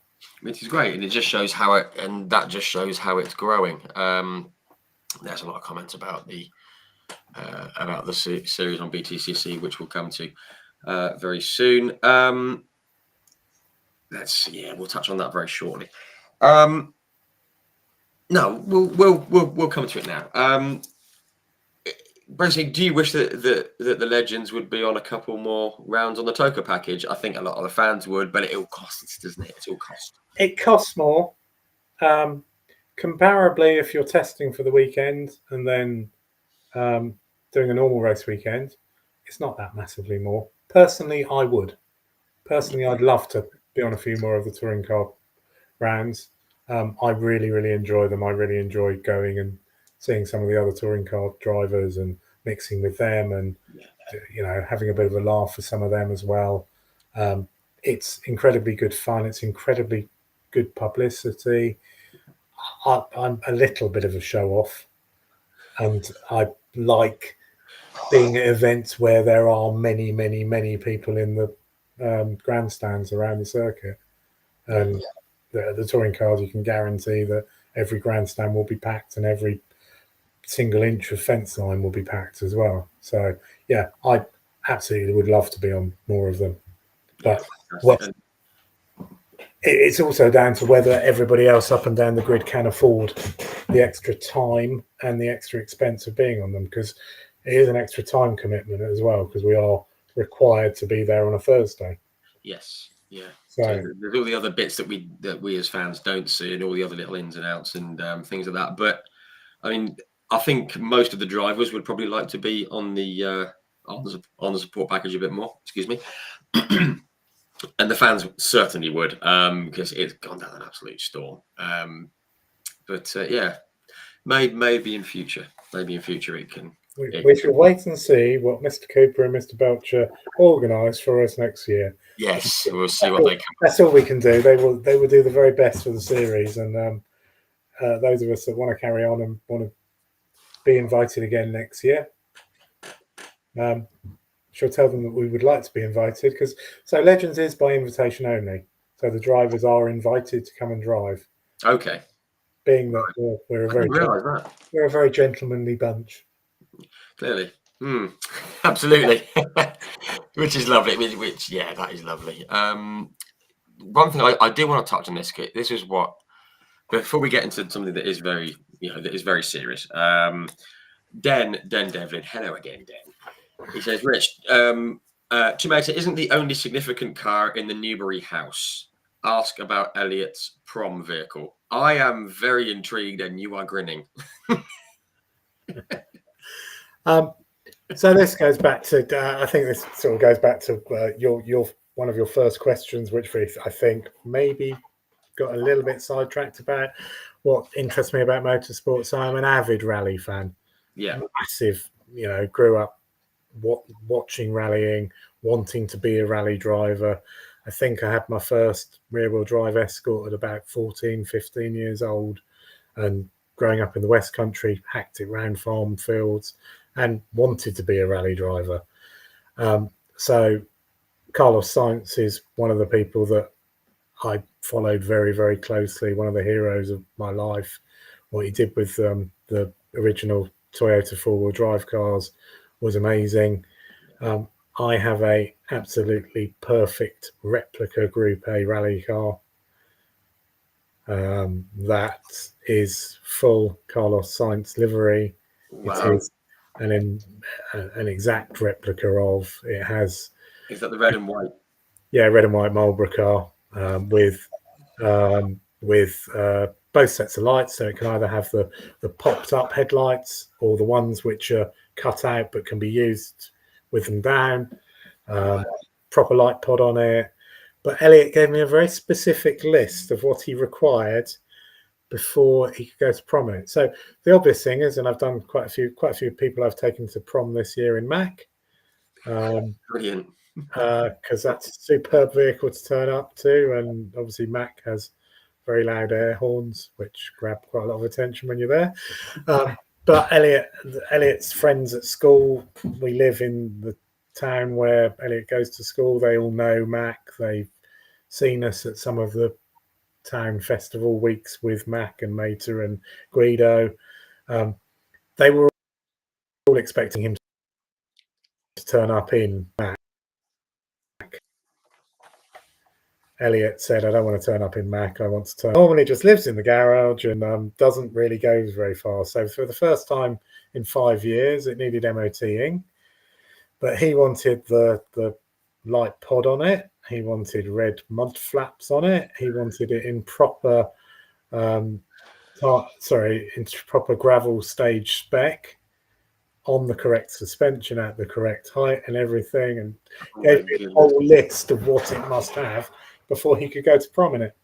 Which is great, and it just shows how it's growing. There's a lot of comments about the series on BTCC, which we'll come to very soon. We'll touch on that very shortly. No, we'll come to it now. Basically, do you wish that the Legends would be on a couple more rounds on the Toka package? I think a lot of the fans would, but it'll cost, doesn't it? It'll cost. It costs more. Comparably, if you're testing for the weekend and then doing a normal race weekend, it's not that massively more. Personally, I would. Personally, I'd love to be on a few more of the touring car rounds. I really, really enjoy them. I really enjoy going and seeing some of the other touring car drivers and mixing with them, and you know, having a bit of a laugh with some of them as well. It's incredibly good fun. It's incredibly good publicity. I'm a little bit of a show off, and I like being at events where there are many, many, many people in the grandstands around the circuit. And the touring cars, you can guarantee that every grandstand will be packed and every single inch of fence line will be packed as well. So yeah, I absolutely would love to be on more of them. But it's also down to whether everybody else up and down the grid can afford the extra time and the extra expense of being on them, because it is an extra time commitment as well, because we are required to be there on a Thursday. Yes, yeah. So there's all the other bits that we as fans don't see, and all the other little ins and outs and things like that. But I mean, I think most of the drivers would probably like to be on the support package a bit more. Excuse me. And the fans certainly would, because it's gone down an absolute storm. But yeah, maybe in future it can. We shall wait and see what Mr. Cooper and Mr. Belcher organise for us next year. Yes, we'll see what they can. That's all we can do. They will do the very best for the series, and those of us that want to carry on and want to be invited again next year, shall tell them that we would like to be invited, because Legends is by invitation only, so the drivers are invited to come and drive. Okay. Being that we're a very gentlemanly bunch. Clearly. Absolutely. Which is lovely. That is lovely. One thing I do want to touch on this, Kit. This is what, before we get into something that is very, that is very serious. Den Devlin. Hello again, Den. He says, Rich, Tomato isn't the only significant car in the Newbery house. Ask about Elliot's prom vehicle. I am very intrigued, and you are grinning. So this goes back to I think this sort of goes back to your one of your first questions, which I think maybe got a little bit sidetracked about what interests me about motorsport. So I'm an avid rally fan. Yeah, massive. Grew up watching rallying, wanting to be a rally driver. I think I had my first rear-wheel drive Escort at about 14, 15 years old, and growing up in the West Country, hacked it round farm fields and wanted to be a rally driver. So Carlos Sainz is one of the people that I followed very, very closely, one of the heroes of my life. What he did with the original Toyota four-wheel drive cars was amazing. I have a absolutely perfect replica Group A rally car that is full Carlos Sainz livery. Wow. It is an exact replica of. It has. Is that the red and white? Yeah, red and white Marlboro car with both sets of lights. So it can either have the popped up headlights or the ones which are cut out but can be used with them down. Proper light pod on it. But Elliot gave me a very specific list of what he required before he could go to prom. So the obvious thing is, and I've done quite a few people I've taken to prom this year in Mac. Brilliant. Because that's a superb vehicle to turn up to, and obviously Mac has very loud air horns, which grab quite a lot of attention when you're there. But Elliot's friends at school, we live in the town where Elliot goes to school. They all know Mac. They've seen us at some of the town festival weeks with Mac and Mater and Guido. They were all expecting him to turn up in Mac. Elliot said, I don't want to turn up in Mac. I want to turn. Normally just lives in the garage and doesn't really go very far. So for the first time in 5 years, it needed MOTing. But he wanted the light pod on it. He wanted red mud flaps on it. He wanted it in proper, proper gravel stage spec, on the correct suspension at the correct height and everything, and gave me a whole list of what it must have before he could go to prom in it.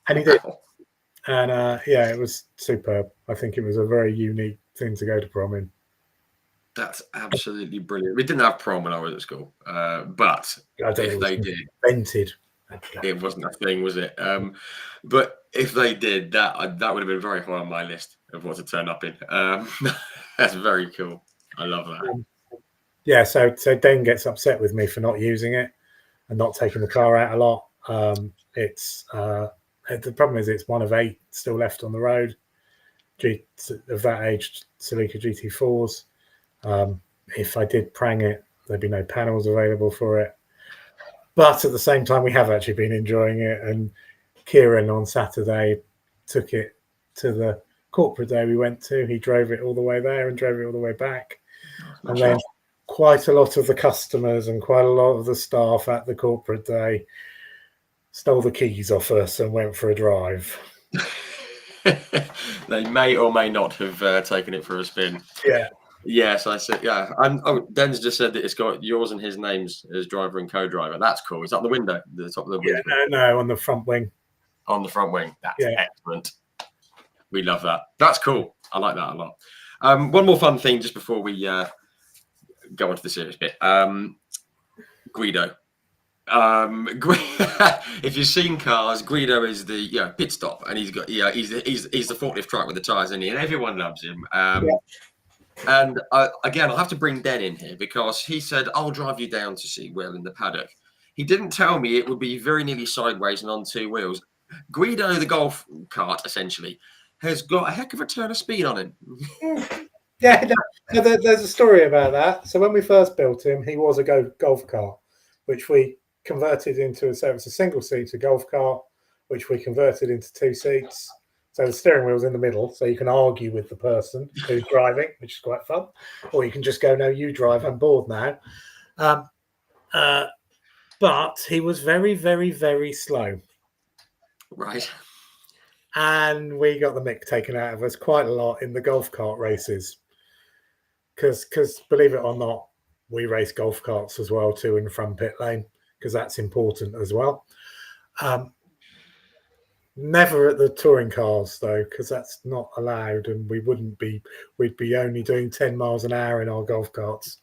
And he did. And it was superb. I think it was a very unique thing to go to prom in. That's absolutely brilliant. We didn't have prom when I was at school, but if they did, invented. It wasn't a thing, was it? But if they did, that would have been very high on my list of what to turn up in. That's very cool. I love that. Yeah, so Dan gets upset with me for not using it and not taking the car out a lot. The problem is it's one of 8 still left on the road of that age, Celica GT4s. If I did prang it, there'd be no panels available for it. But at the same time, we have actually been enjoying it. And Kieran on Saturday took it to the corporate day we went to. He drove it all the way there and drove it all the way back. And then quite a lot of the customers and quite a lot of the staff at the corporate day stole the keys off us and went for a drive. They may or may not have taken it for a spin. Yeah. Yes, I said, yeah. Den's just said that it's got yours and his names as driver and co-driver. That's cool. Is that the window? The top of the window? Yeah, no, on the front wing. On the front wing. That's excellent. We love that. That's cool. I like that a lot. One more fun thing just before we go on to the serious bit. Guido. If you've seen cars, Guido is the pit stop, and he's got he's the forklift truck with the tires in it, and everyone loves him. And again, I'll have to bring Den in here because he said, I'll drive you down to see Will in the paddock. He didn't tell me it would be very nearly sideways and on 2 wheels. Guido, the golf cart, essentially, has got a heck of a turn of speed on him. Yeah, there's a story about that. So when we first built him, he was a golf cart, which we converted into a single-seater golf cart, which we converted into 2 seats. So the steering wheel's in the middle, so you can argue with the person who's driving, which is quite fun. Or you can just go, no, you drive, I'm bored now. But he was very, very, very slow. Right. And we got the mick taken out of us quite a lot in the golf cart races. Because believe it or not, we race golf carts as well too in the front pit lane, because that's important as well. Never at the touring cars though, because that's not allowed, and we'd be only doing 10 miles an hour in our golf carts.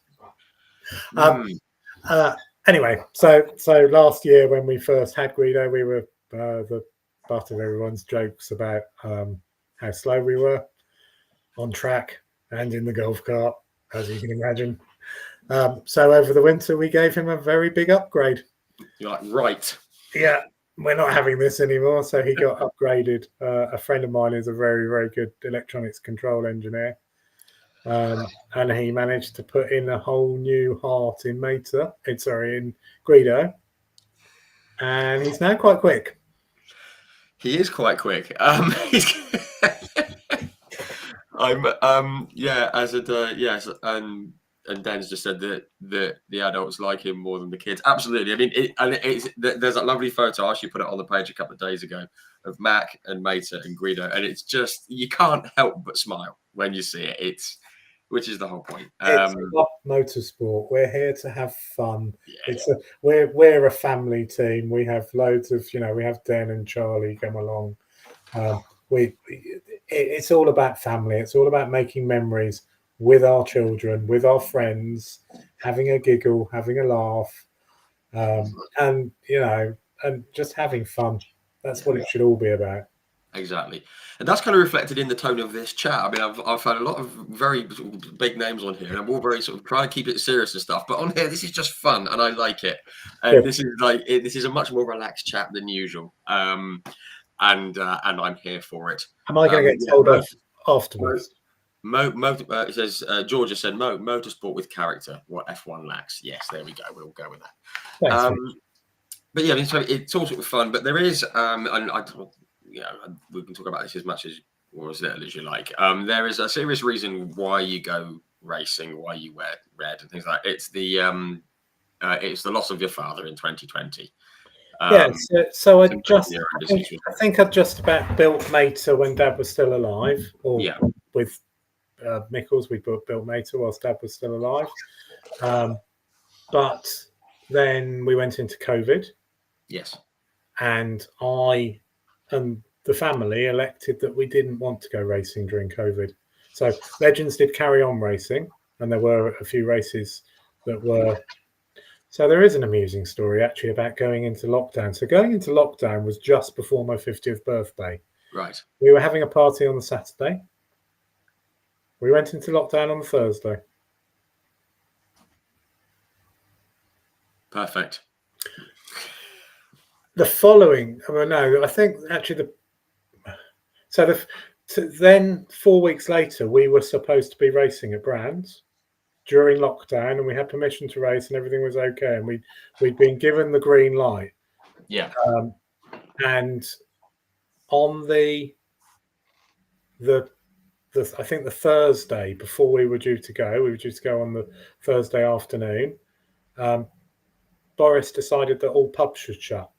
Anyway, so last year when we first had Guido, we were the butt of everyone's jokes about how slow we were on track and in the golf cart, as you can imagine. So over the winter, we gave him a very big upgrade. You're like, right. Yeah. We're not having this anymore, so he got upgraded. A friend of mine is a very, very good electronics control engineer. and he managed to put in a whole new heart in in Greedo, and he's now quite quick. He is quite quick. Yeah, yes, and Dan's just said that the adults like him more than the kids. Absolutely. I mean, there's that lovely photo. I actually put it on the page a couple of days ago of Mac and Mater and Greedo, and it's just, you can't help but smile when you see it. Which is the whole point. It's not motorsport. We're here to have fun. Yeah. We're a family team. We have loads of, we have Dan and Charlie come along. It's all about family. It's all about making memories with our children, with our friends, having a giggle, having a laugh, and just having fun. That's what it should all be about. Exactly, and that's kind of reflected in the tone of this chat. I mean, I've had a lot of very big names on here, and I'm all very sort of trying to keep it serious and stuff. But on here, this is just fun, and I like it. And this is a much more relaxed chat than usual. And I'm here for it. Am I going to get told off afterwards? It says Georgia said motorsport with character. What F1 lacks. Yes, there we go. We'll go with that. Thanks, but yeah, so it's all sort of fun. But there is, we can talk about this as much as or as little as you like. There is a serious reason why you go racing, why you wear red and things like that. It's the loss of your father in 2020. So I think I just about built Mater when Dad was still alive, with Mickles. We built Mater whilst Dad was still alive, but then we went into COVID. Yes, and I and the family elected that we didn't want to go racing during COVID. So Legends did carry on racing, and there were a few races that were. So there is an amusing story actually about going into lockdown. So going into lockdown was just before my 50th birthday. Right. We were having a party on the Saturday. We went into lockdown on the Thursday. Perfect. The following, I think actually then 4 weeks later, we were supposed to be racing at Brands during lockdown, and we had permission to race, and everything was okay, and we'd been given the green light. Yeah. And on the I think the Thursday before we were due to go on the Thursday afternoon. Boris decided that all pubs should shut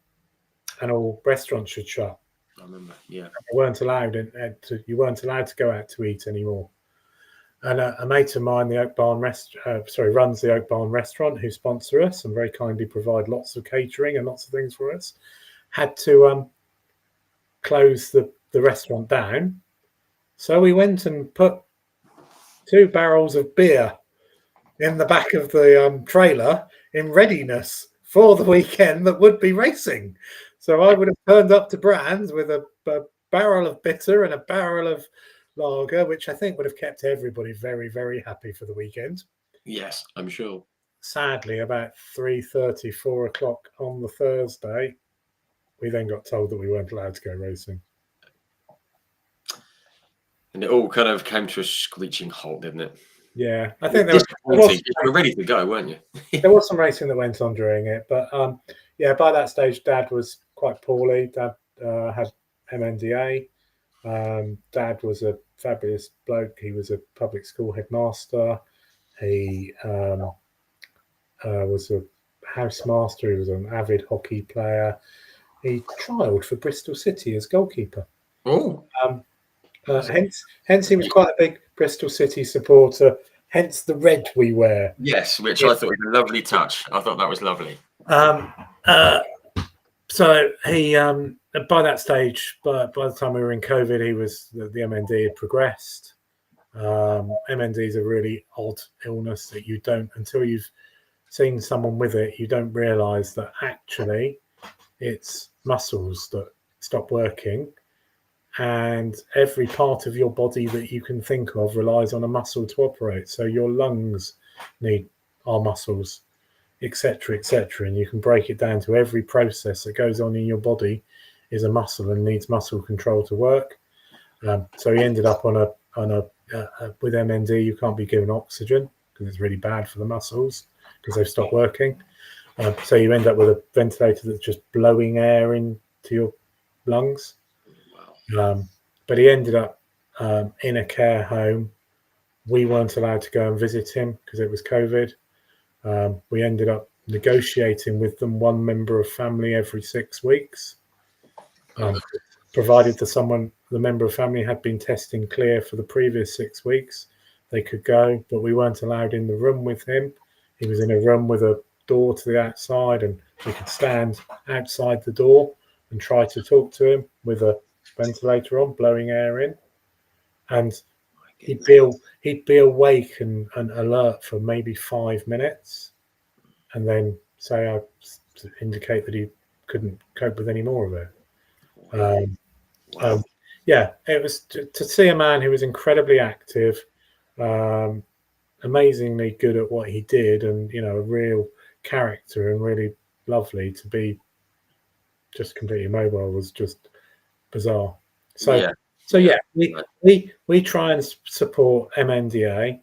and all restaurants should shut. I remember, yeah. You weren't allowed to go out to eat anymore. And a mate of mine, the Oak Barn runs the Oak Barn restaurant, who sponsor us and very kindly provide lots of catering and lots of things for us, had to close the restaurant down. So we went and put 2 barrels of beer in the back of the trailer in readiness for the weekend that would be racing. So I would have turned up to Brands with a barrel of bitter and a barrel of lager, which I think would have kept everybody very, very happy for the weekend. Yes, I'm sure. Sadly, about 3:30, 4 o'clock on the Thursday, we then got told that we weren't allowed to go racing. And it all kind of came to a screeching halt, didn't it? Yeah, I think you were ready to go, weren't you? There was some racing that went on during it, but by that stage, Dad was quite poorly. Dad had MNDA. Dad was a fabulous bloke. He was a public school headmaster. He was a housemaster. He was an avid hockey player. He trialled for Bristol City as goalkeeper. Oh. Hence, he was quite a big Bristol City supporter. Hence the red we wear. Yes, which I thought was a lovely touch. I thought that was lovely. So he, by that stage, by the time we were in COVID, the MND had progressed. MND is a really odd illness that you don't, until you've seen someone with it, you don't realise that actually it's muscles that stop working. And every part of your body that you can think of relies on a muscle to operate. So your lungs are muscles, etc., etc. And you can break it down to every process that goes on in your body is a muscle and needs muscle control to work. So he ended up on a with MND, you can't be given oxygen because it's really bad for the muscles because they've stopped working. So you end up with a ventilator that's just blowing air into your lungs. Wow. But he ended up in a care home. We weren't allowed to go and visit him because it was COVID. We ended up negotiating with them one member of family every 6 weeks, provided the member of family had been testing clear for the previous 6 weeks, they could go, but we weren't allowed in the room with him. He was in a room with a door to the outside, and we could stand outside the door and try to talk to him with a ventilator on, blowing air in. And he'd be awake and alert for maybe 5 minutes, and then say I indicate that he couldn't cope with any more of it. Wow. Yeah, it was to see a man who was incredibly active, amazingly good at what he did, and a real character and really lovely to be just completely mobile was just bizarre. So we try and support MNDA.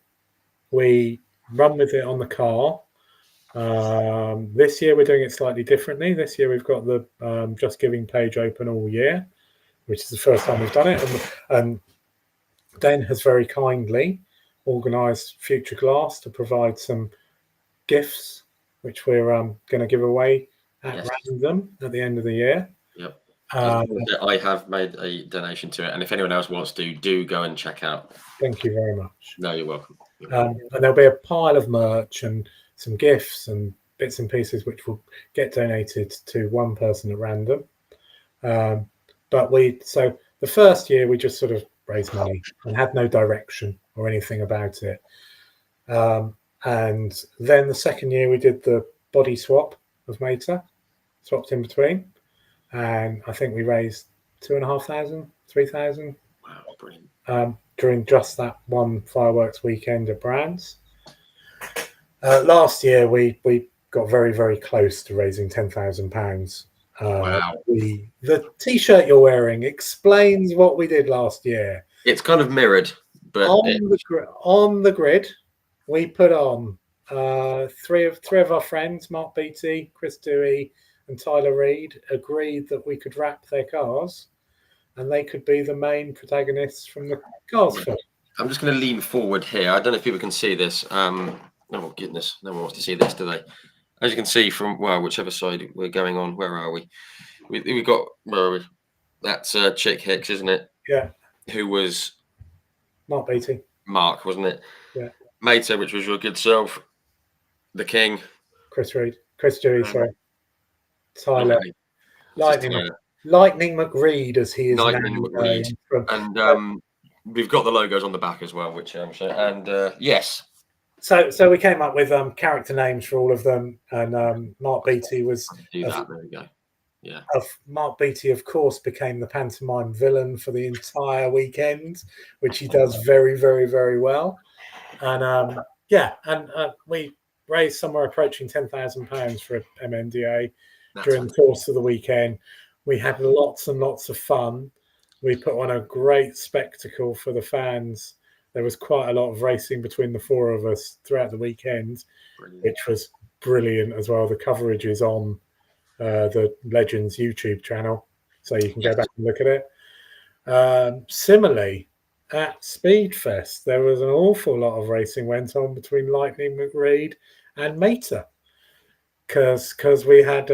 We run with it on the car. This year we're doing it slightly differently. This year we've got the Just Giving page open all year, which is the first time we've done it. And Den has very kindly organised Future Glass to provide some gifts, which we're going to give away at random at the end of the year. Yep. I have made a donation to it, and if anyone else wants to, do go and check out. Thank you very much. No, you're welcome. And there'll be a pile of merch and some gifts and bits and pieces which will get donated to one person at random. But so the first year we just sort of raised money and had no direction or anything about it. And then the second year we did the body swap of Mater, swapped in between. And I think we raised 2,500, 3,000. Wow, brilliant. During just that one fireworks weekend at Brands. Last year we got very, very close to raising £10,000. Wow. The T-shirt you're wearing explains what we did last year. It's kind of mirrored, but on the grid, we put on three of our friends, Mark Beattie, Chris Dewey, and Tyler Reid, agreed that we could wrap their cars, and they could be the main protagonists from the Cars film. I'm just going to lean forward here. I don't know if people can see this. Oh goodness, no one wants to see this, do they? As you can see from whichever side we're going on, where are we? We've got where are we? That's Chick Hicks, isn't it? Yeah. Who was Mark Beattie? Mark, wasn't it? Yeah. Mater, which was your good self. The King. Chris Dewey, sorry. Tyler. Lightning McReed, as he is Lightning now. McReed. And we've got the logos on the back as well, which I'm sure. And yes. So we came up with character names for all of them, and Mark Beattie was. Do that. There we go. Yeah. Mark Beattie, of course, became the pantomime villain for the entire weekend, which he does very, very, very well. And we raised somewhere approaching £10,000 for MNDA during the course of the weekend. We had lots and lots of fun. We put on a great spectacle for the fans. There was quite a lot of racing between the four of us throughout the weekend, which was brilliant as well. The coverage is on the Legends YouTube channel, so you can go back and look at it. Similarly, at Speedfest, there was an awful lot of racing went on between Lightning McReed and Mater, because we had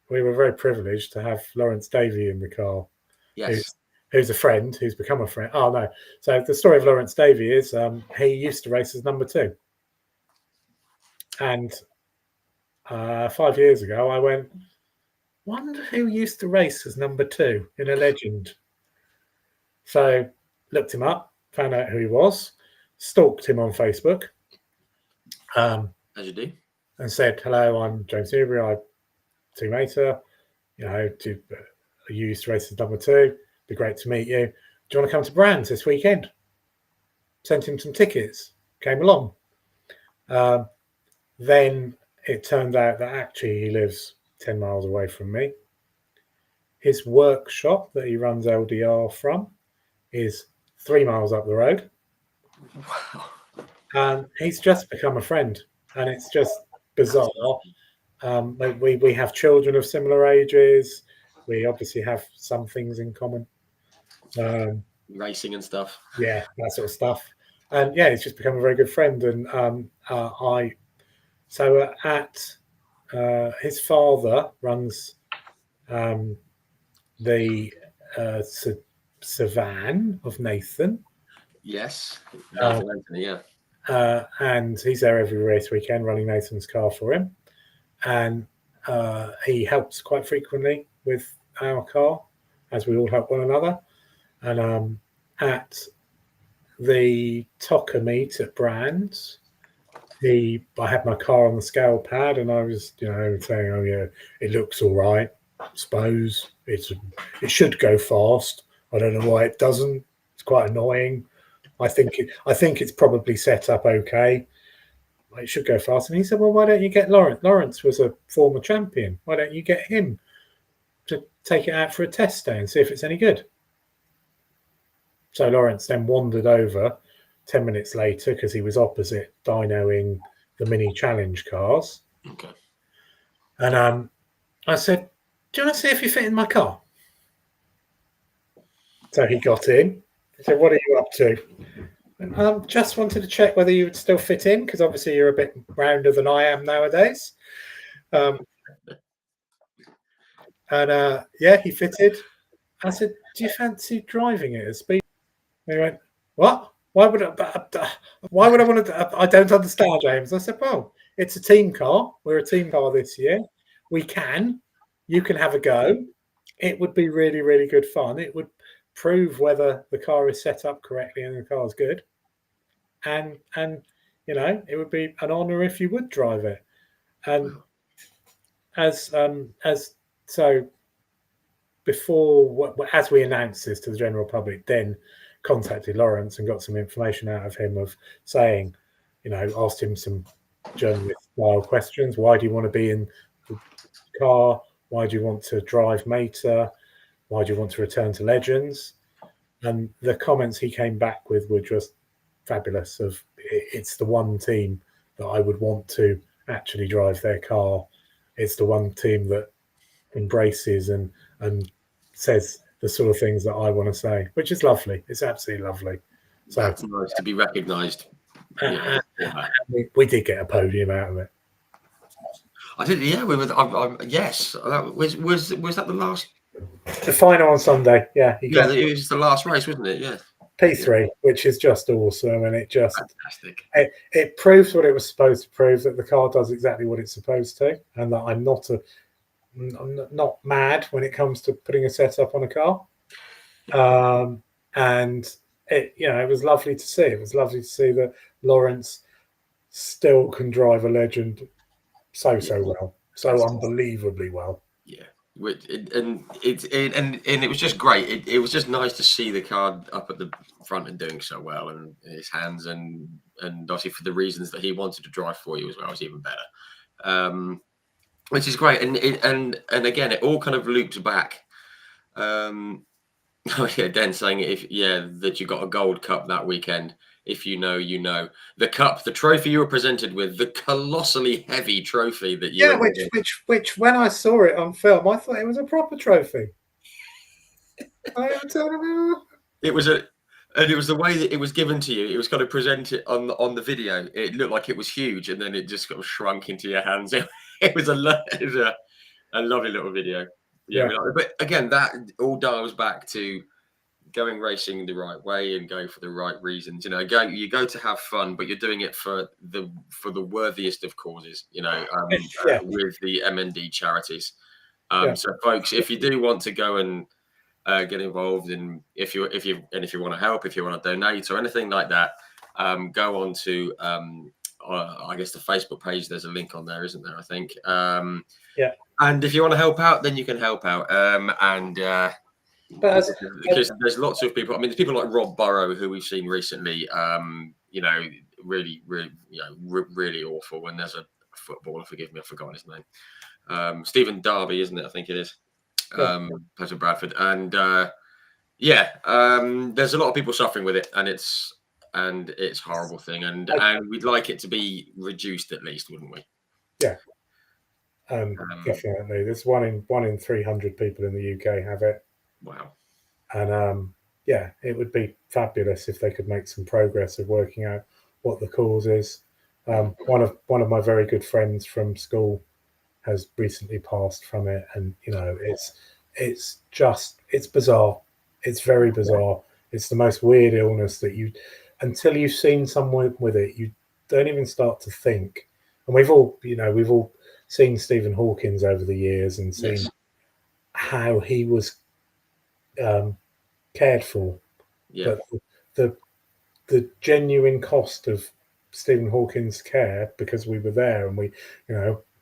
we were very privileged to have Lawrence Davey in the car. Yes. Who's a friend, who's become a friend. Oh, no. So the story of Lawrence Davey is he used to race as number 2. And 5 years ago, I went, wonder who used to race as number 2 in a Legend. So looked him up, found out who he was, stalked him on Facebook. As you do. And said, hello, I'm James Newbery. I'm Team Mater. You used to race as number 2. Be great to meet you. Do you want to come to Brands this weekend? Sent him some tickets. Came along. Then it turned out that actually he lives 10 miles away from me. His workshop that he runs LDR from is 3 miles up the road. Wow. And he's just become a friend, and it's just bizarre. We have children of similar ages. We obviously have some things in common. Racing and stuff. Yeah, that sort of stuff. And yeah, he's just become a very good friend. And his father runs the Savan of Nathan. Yes, Uh, Nathan Anthony, yeah. And he's there every race weekend running Nathan's car for him. And he helps quite frequently with our car, as we all help one another. And at the Tocker meet at Brands, I had my car on the scale pad, and I was, saying, "Oh yeah, it looks all right. I suppose it should go fast. I don't know why it doesn't. It's quite annoying. I think it's probably set up okay. It should go fast." And he said, "Well, why don't you get Lawrence? Lawrence was a former champion. Why don't you get him to take it out for a test day and see if it's any good?" So Lawrence then wandered over 10 minutes later because he was opposite dynoing the mini challenge cars. Okay. And I said, "Do you want to see if you fit in my car?" So he got in. He said, "What are you up to?" And just wanted to check whether you would still fit in, because obviously you're a bit rounder than I am nowadays. Yeah, he fitted. I said, "Do you fancy driving it at speed?" And he went, "What? Why would I want to? I don't understand, James." I said, "Well, it's a team car. We're a team car this year. You can have a go. It would be really, really good fun. It would prove whether the car is set up correctly and the car is good. And it would be an honour if you would drive it." And as so before, as we announced this to the general public, then contacted Lawrence and got some information out of him of saying, asked him some journalist style questions. Why do you want to be in the car? Why do you want to drive Mater? Why do you want to return to Legends? And the comments he came back with were just fabulous. Of it's the one team that I would want to actually drive their car. It's the one team that embraces and says the sort of things that I want to say, which is lovely. It's absolutely lovely. So that's nice to be recognised. We did get a podium out of it. I did, yeah. We were. Yes, was that the last? The final on Sunday, yeah. It was the last race, wasn't it? Yeah. P3, which is just awesome, and it just fantastic. It proves what it was supposed to prove, that the car does exactly what it's supposed to, and that I'm not mad when it comes to putting a setup on a car. And it was lovely to see. It was lovely to see that Lawrence still can drive a Legend so well, so unbelievably well. Yeah. And it was just great. It was just nice to see the car up at the front and doing so well, and in his hands, and obviously for the reasons that he wanted to drive for you as well was even better. Which is great, and again, it all kind of loops back. Den saying that you got a gold cup that weekend. If you know, you know. The cup, the trophy you were presented with, the colossally heavy trophy that you. Yeah, which when I saw it on film, I thought it was a proper trophy. It was and it was the way that it was given to you. It was kind of presented on the video. It looked like it was huge, and then it just got shrunk into your hands. It was a lovely little video. Yeah. But again, that all dials back to going racing the right way and going for the right reasons. You go to have fun, but you're doing it for the worthiest of causes. With the MND charities. So, folks, if you do want to go and get involved in, if you want to help, if you want to donate or anything like that, go on to I guess the Facebook page. There's a link on there, isn't there? I think. And if you want to help out, then you can help out. Because there's lots of people. I mean, there's people like Rob Burrow, who we've seen recently. Really, really awful. When there's a footballer, forgive me, I've forgotten his name. Stephen Darby, isn't it? I think it is. Pleasant Bradford, and there's a lot of people suffering with it, and it's and it's a horrible thing, and we'd like it to be reduced at least, wouldn't we? Yeah. Definitely. There's one in 300 people in the UK have it. Wow. And yeah, it would be fabulous if they could make some progress of working out what the cause is. One of my very good friends from school has recently passed from it, and it's bizarre. It's very bizarre. It's the most weird illness that until you've seen someone with it, you don't even start to think. And we've all seen Stephen Hawkins over the years and seen how he was cared for. Yeah. But the genuine cost of Stephen Hawking's care, because we were there and we,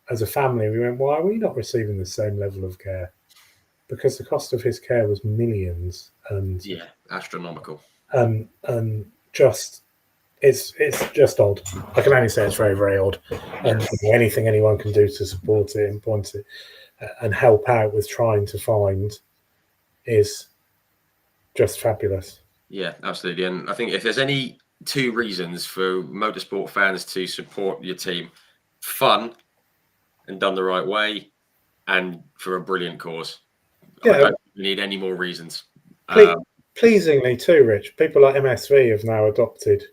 as a family, we went, why are we not receiving the same level of care? Because the cost of his care was millions, and astronomical. And just it's just odd. I can only say it's very, very odd. And anything anyone can do to support it and point it and help out with trying to find is just fabulous. Yeah, absolutely. And I think if there's any two reasons for motorsport fans to support your team, fun and done the right way, and for a brilliant cause. I don't need any more reasons. Pleasingly too, Rich, people like MSV have now adopted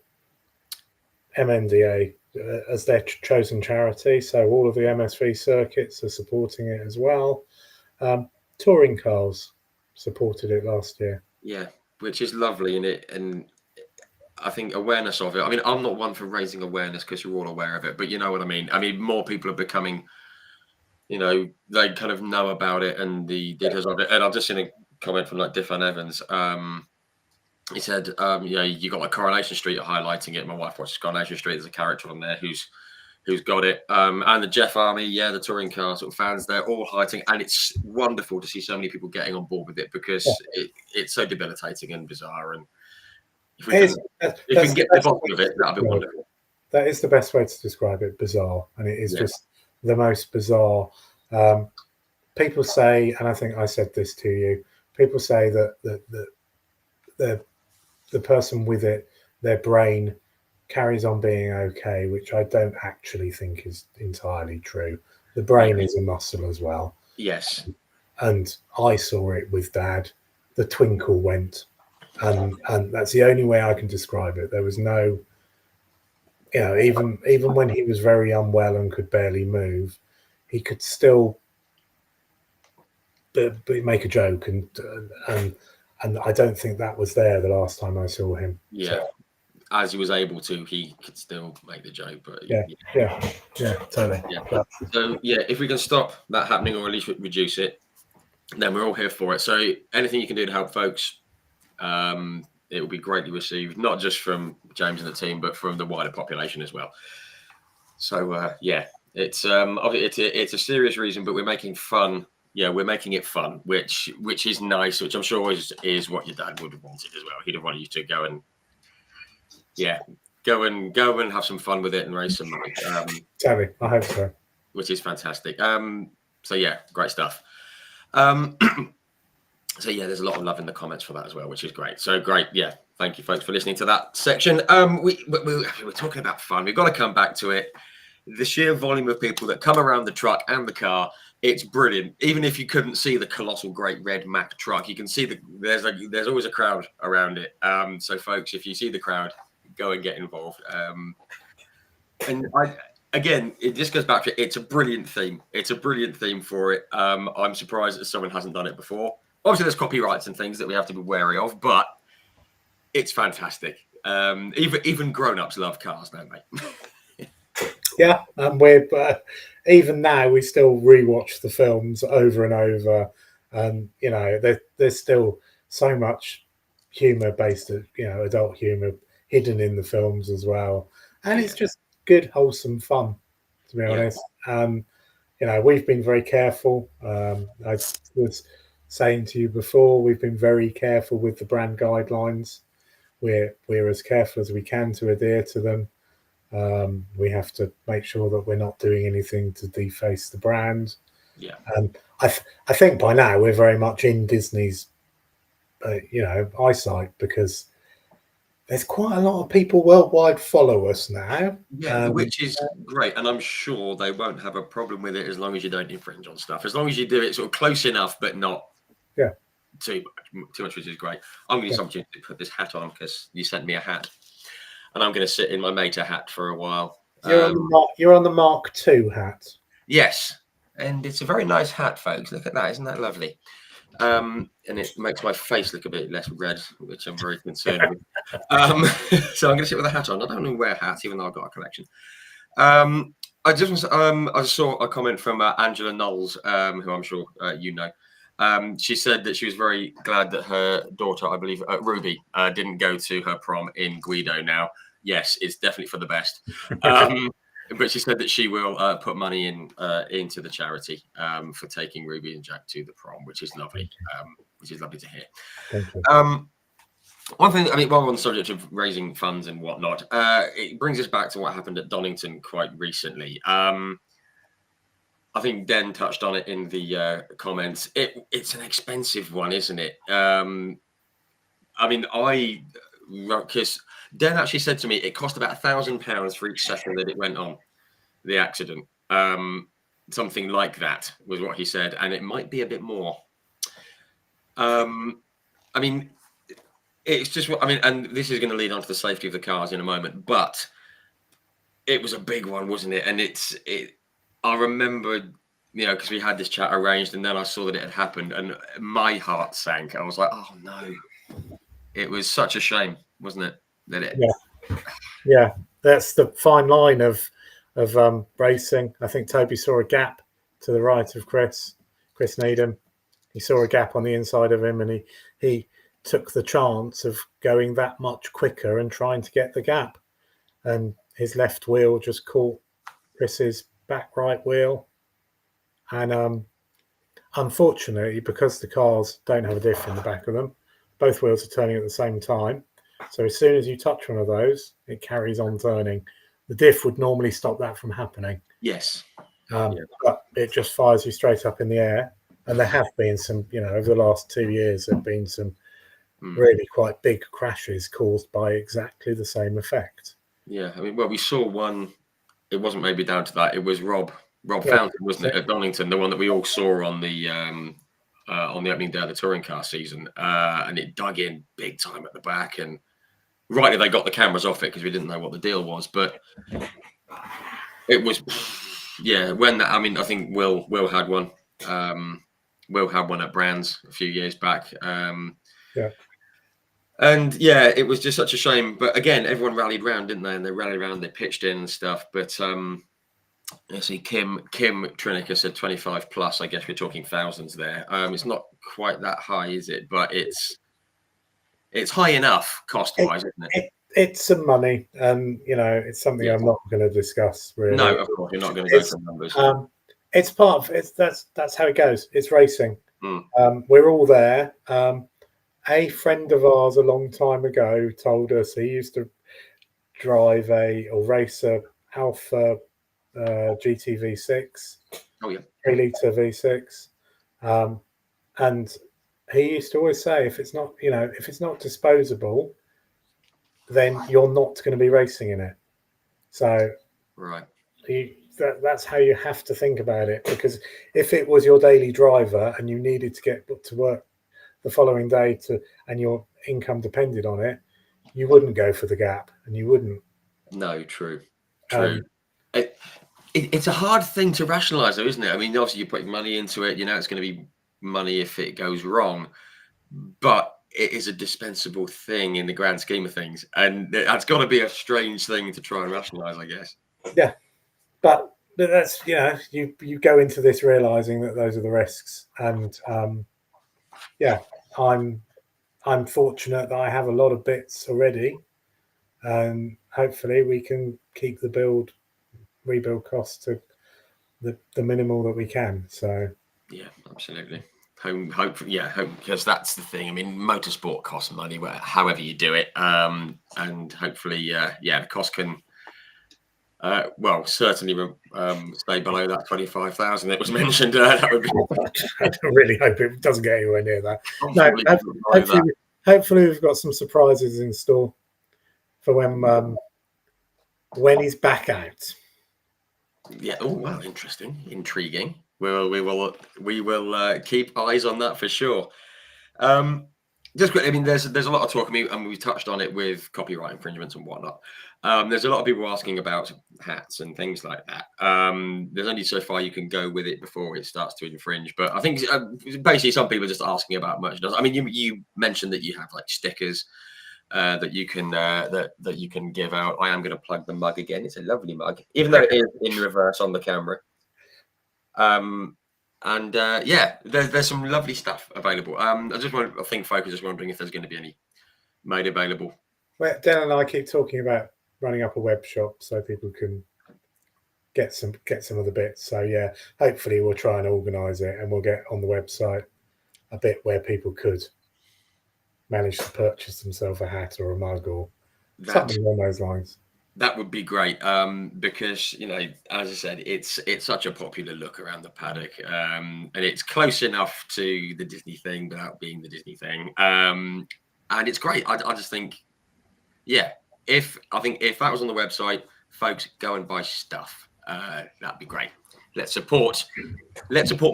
MNDA as their chosen charity, so all of the MSV circuits are supporting it as well. Touring cars supported it last year. Yeah, which is lovely, and I think awareness of it. I mean, I'm not one for raising awareness because you're all aware of it, but you know what I mean. I mean, more people are becoming, they kind of know about it and the details of it. And I've just seen a comment from like Diffan Evans. He said, you got like Coronation Street highlighting it. My wife watches Coronation Street. There's a character on there who's got it. And the Jeff Army, the touring car sort of fans, they're all highlighting. And it's wonderful to see so many people getting on board with it because it's so debilitating and bizarre. And if we can get to the bottom of it, that'd be wonderful. That is the best way to describe it, bizarre. And it is just the most bizarre. People say, and I think I said this to you, people say that the person with it, their brain carries on being okay, which I don't actually think is entirely true. The brain is a muscle as well. Yes. And I saw it with Dad. The twinkle went. And that's the only way I can describe it. There was no, even when he was very unwell and could barely move, he could still make a joke, and I don't think that was there the last time I saw him. Yeah, so, as he was able to, he could still make the joke. But totally. Yeah. So if we can stop that happening or at least reduce it, then we're all here for it. So anything you can do to help folks, it will be greatly received, not just from James and the team, but from the wider population as well. So it's a serious reason, but we're making fun. Yeah, we're making it fun, which is nice, which I'm sure is what your dad would have wanted as well. He'd have wanted you to go and have some fun with it and raise some money. Totally, I hope so. Which is fantastic. Great stuff. There's a lot of love in the comments for that as well, which is great. So great, thank you folks for listening to that section. We're talking about fun. We've got to come back to it. The sheer volume of people that come around the truck and the car, it's brilliant. Even if you couldn't see the colossal great red Mack truck, you can see there's always a crowd around it. So folks, if you see the crowd, go and get involved. It just goes back to it's a brilliant theme. It's a brilliant theme for it. I'm surprised that someone hasn't done it before. Obviously, there's copyrights and things that we have to be wary of, but it's fantastic. Even grown-ups love cars, don't they? Yeah, and we're even now we still rewatch the films over and over, and there's still so much humor-based, adult humor hidden in the films as well, and it's just good, wholesome fun, to be honest. We've been very careful. I was saying to you before, we've been very careful with the brand guidelines. We're as careful as we can to adhere to them. We have to make sure that we're not doing anything to deface the brand. Yeah. And I think by now we're very much in Disney's, eyesight, because there's quite a lot of people worldwide follow us now. Yeah, which is great, and I'm sure they won't have a problem with it as long as you don't infringe on stuff. As long as you do it sort of close enough, but not too much, which is great. I'm going to use the opportunity to put this hat on because you sent me a hat, and I'm going to sit in my Meta hat for a while. You're on the Mark II hat. Yes, and it's a very nice hat, folks. Look at that, isn't that lovely? And it makes my face look a bit less red, which I'm very concerned with. So I'm going to sit with a hat on. I don't normally wear hats, even though I've got a collection. I saw a comment from Angela Knowles, who I'm sure you know. She said that she was very glad that her daughter, I believe, Ruby, didn't go to her prom in Guido now. Yes, it's definitely for the best. But she said that she will put money into the charity for taking Ruby and Jack to the prom, which is lovely. Which is lovely to hear. One thing, I mean, while we're on the subject of raising funds and whatnot, it brings us back to what happened at Donington quite recently. I think Den touched on it in the comments. It's an expensive one, isn't it? I mean, because Den actually said to me it cost about £1,000 for each session that it went on, the accident. Something like that was what he said, and it might be a bit more. I mean, it's just, I mean, and this is going to lead on to the safety of the cars in a moment, but it was a big one, wasn't it? And I remember, you know, because we had this chat arranged, and then I saw that it had happened, and my heart sank. I was like, oh no. It was such a shame, wasn't it? Yeah, that's the fine line of racing. I think Toby saw a gap to the right of Chris Needham. He saw a gap on the inside of him, and he took the chance of going that much quicker and trying to get the gap. And his left wheel just caught Chris's back right wheel. And unfortunately, because the cars don't have a diff in the back of them, both wheels are turning at the same time. So as soon as you touch one of those, it carries on turning. The diff would normally stop that from happening. Yes. But it just fires you straight up in the air. And there have been some, you know, over the last 2 years, there have been some really quite big crashes caused by exactly the same effect. Yeah, I mean, well, we saw one. It wasn't maybe down to that. It was Rob Fountain, wasn't it, at Donington, the one that we all saw on the opening day of the touring car season, and it dug in big time at the back. And rightly, they got the cameras off it because we didn't know what the deal was. But it was, yeah. When that, I mean, I think Will had one. Will had one at Brands a few years back. And yeah, it was just such a shame. But again, everyone rallied round, didn't they? And they rallied around, they pitched in and stuff. But I see Kim Trinica said 25 plus. I guess we're talking thousands there. It's not quite that high, is it? But it's high enough cost wise, isn't it? It's some money, and you know, it's something I'm not going to discuss really. No, of course, you're not going to go for numbers. It's part of it. That's how it goes. It's racing. We're all there. A friend of ours a long time ago told us he used to drive or race a Alpha GT V6. Oh yeah, 3-litre V6. And he used to always say, if it's not disposable, then you're not going to be racing in it. So right. That's how you have to think about it, because if it was your daily driver and you needed to get to work the following day and your income depended on it, you wouldn't go for the gap, and you wouldn't. No, true. It's a hard thing to rationalize, though, isn't it? I mean, obviously you're putting money into it, you know it's going to be money if it goes wrong, but it is a dispensable thing in the grand scheme of things, and that's got to be a strange thing to try and rationalize, I guess. Yeah, but that's, you know, you go into this realizing that those are the risks, and yeah, I'm fortunate that I have a lot of bits already, and hopefully we can keep the rebuild costs to the minimal that we can. So yeah, absolutely. Hope, because that's the thing. I mean, motorsport costs money, however you do it, and hopefully, the cost can, certainly stay below that 25,000 that was mentioned. That would be. I really hope it doesn't get anywhere near that. No, hopefully we've got some surprises in store. for when he's back out. Yeah. Oh wow, interesting, intriguing. We will keep eyes on that for sure. Just quickly, I mean, there's a lot of talk. I mean, and we touched on it with copyright infringements and whatnot. There's a lot of people asking about hats and things like that. There's only so far you can go with it before it starts to infringe. But I think basically some people are just asking about merchandise. I mean, you mentioned that you have like stickers that you can that you can give out. I am going to plug the mug again. It's a lovely mug, even though it is in reverse on the camera. And yeah, there's some lovely stuff available. I think folk are just wondering if there's going to be any made available. Well, Dan and I keep talking about running up a web shop so people can get some of the bits. So yeah, hopefully we'll try and organise it, and we'll get on the website a bit where people could manage to purchase themselves a hat or a mug or something along those lines. That would be great, because, you know, as I said, it's such a popular look around the paddock, and it's close enough to the Disney thing without being the Disney thing, and it's great. I just think, yeah, if that was on the website, folks, go and buy stuff. That'd be great. Let's support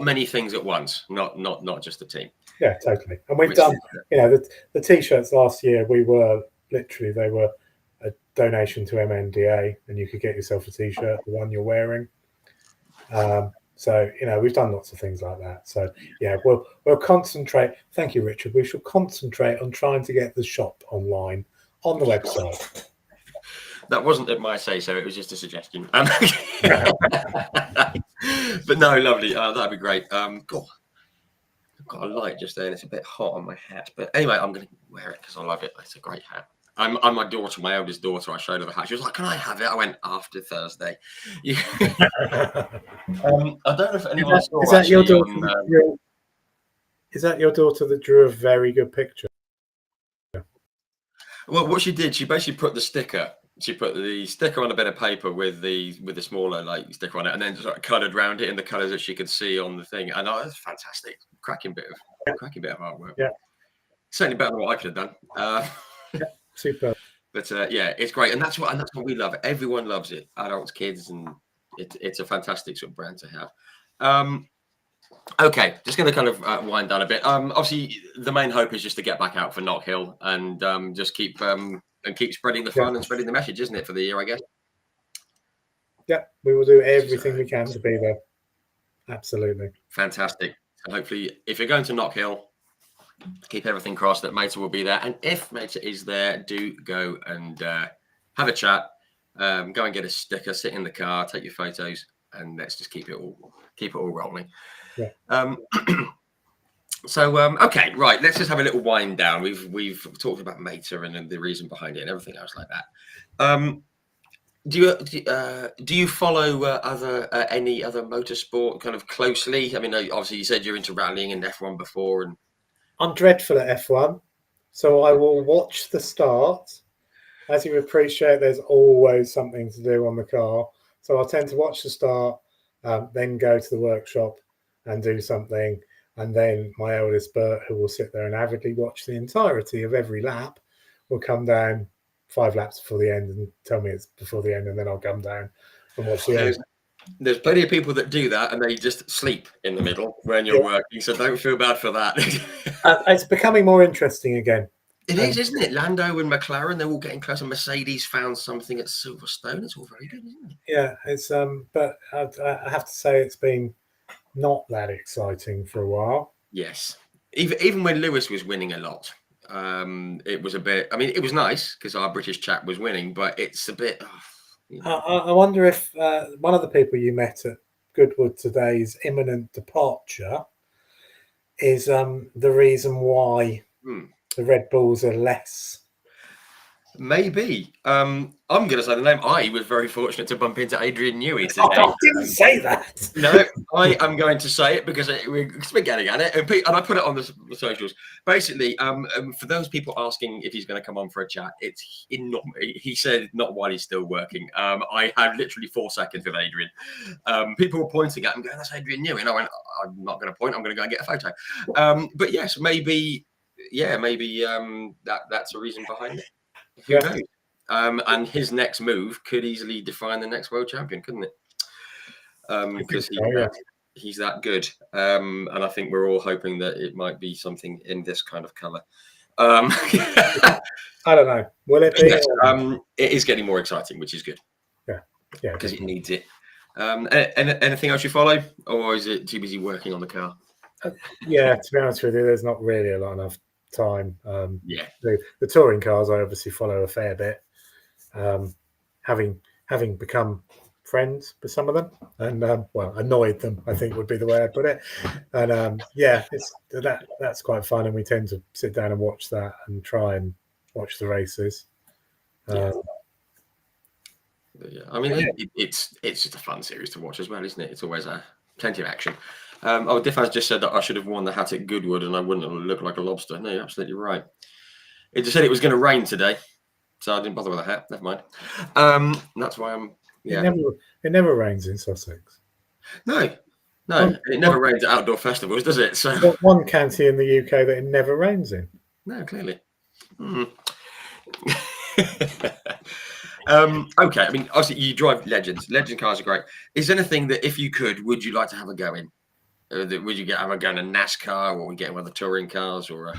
many things at once, not just the team. Yeah, totally. And we've done, you know, the t-shirts last year. They were a donation to MNDA, and you could get yourself a t-shirt, the one you're wearing. So, you know, we've done lots of things like that. So yeah, we'll concentrate. Thank you, Richard. We shall concentrate on trying to get the shop online on the website. That wasn't at my say-so. It was just a suggestion. But no, lovely. That'd be great. God, I've got a light just there, and it's a bit hot on my hat. But anyway, I'm going to wear it because I love it. It's a great hat. I'm my daughter, my eldest daughter. I showed her the hat. She was like, "Can I have it?" I went, "After Thursday." I don't know if anyone saw. Is that your daughter? Is that your daughter that drew a very good picture? Well, what she did, she basically put the sticker. She put the sticker on a bit of paper with the smaller like sticker on it, and then sort of coloured around it in the colours that she could see on the thing. And it's fantastic, cracking bit of artwork. Yeah, certainly better than what I could have done. Yeah, super. But yeah, it's great, and that's what we love. Everyone loves it, adults, kids, and it's a fantastic sort of brand to have. Okay, just going to kind of wind down a bit. Obviously, the main hope is just to get back out for Knock Hill and just keep spreading the fun and spreading the message, isn't it, for the year, I guess? Yeah, we will do everything we can to be there. Absolutely. Fantastic. So hopefully, if you're going to Knock Hill, keep everything crossed that Meta will be there. And if Meta is there, do go and have a chat. Go and get a sticker, sit in the car, take your photos, and let's just keep it all rolling. Yeah. So okay, right. Let's just have a little wind down. We've talked about Meta and the reason behind it and everything else like that. Do you follow any other motorsport kind of closely? I mean, obviously you said you're into rallying and F1 before, and I'm dreadful at F1, so I will watch the start. As you appreciate, there's always something to do on the car, so I tend to watch the start, then go to the workshop and do something. And then my eldest Bert, who will sit there and avidly watch the entirety of every lap, will come down 5 laps before the end and tell me it's before the end, and then I'll come down and watch the end. There's plenty of people that do that, and they just sleep in the middle when you're working, so don't feel bad for that. It's becoming more interesting again. It is, isn't it? Lando and McLaren, they're all getting close, and Mercedes found something at Silverstone. It's all very good, isn't it? Yeah, it's but I have to say it's been not that exciting for a while. Yes, even when Lewis was winning a lot, it was a bit. I mean, it was nice because our British chap was winning, but it's a bit. I wonder if one of the people you met at Goodwood today's imminent departure is the reason why the Red Bulls are less. Maybe. I'm going to say the name. I was very fortunate to bump into Adrian Newey today. I didn't say that. No, I am going to say it because we're getting at it, and I put it on the socials. Basically, for those people asking if he's going to come on for a chat, he said not while he's still working. I had literally 4 seconds with Adrian. People were pointing at him, going, "That's Adrian Newey," and I went, "I'm not going to point. I'm going to go and get a photo." But yes, maybe that's a reason behind it. Who knows? And his next move could easily define the next world champion, couldn't it? Because he's that good. And I think we're all hoping that it might be something in this kind of colour. I don't know. Will it be? Yes, it is getting more exciting, which is good. Yeah, because it needs it. Anything else you follow, or is it too busy working on the car? Yeah, to be honest with you, there's not really a lot enough time. Yeah, the touring cars I obviously follow a fair bit, having become friends with some of them, and well, annoyed them, I think would be the way I put it. And yeah, that's quite fun, and we tend to sit down and watch that and try and watch the races. Yeah, I mean, it's just a fun series to watch as well, isn't it? It's always plenty of action. Diffaz just said that I should have worn the hat at Goodwood and I wouldn't have looked like a lobster. No, you're absolutely right. It just said it was going to rain today, so I didn't bother with the hat. Never mind. That's why I'm. Yeah. It never rains in Sussex. No, it never rains at outdoor festivals, does it? So one county in the UK that it never rains in. No, clearly. Okay, I mean, obviously you drive Legends. Legend cars are great. Is there anything that, if you could, would you like to have a go in? Would you have a go in a NASCAR, or get one of the touring cars, or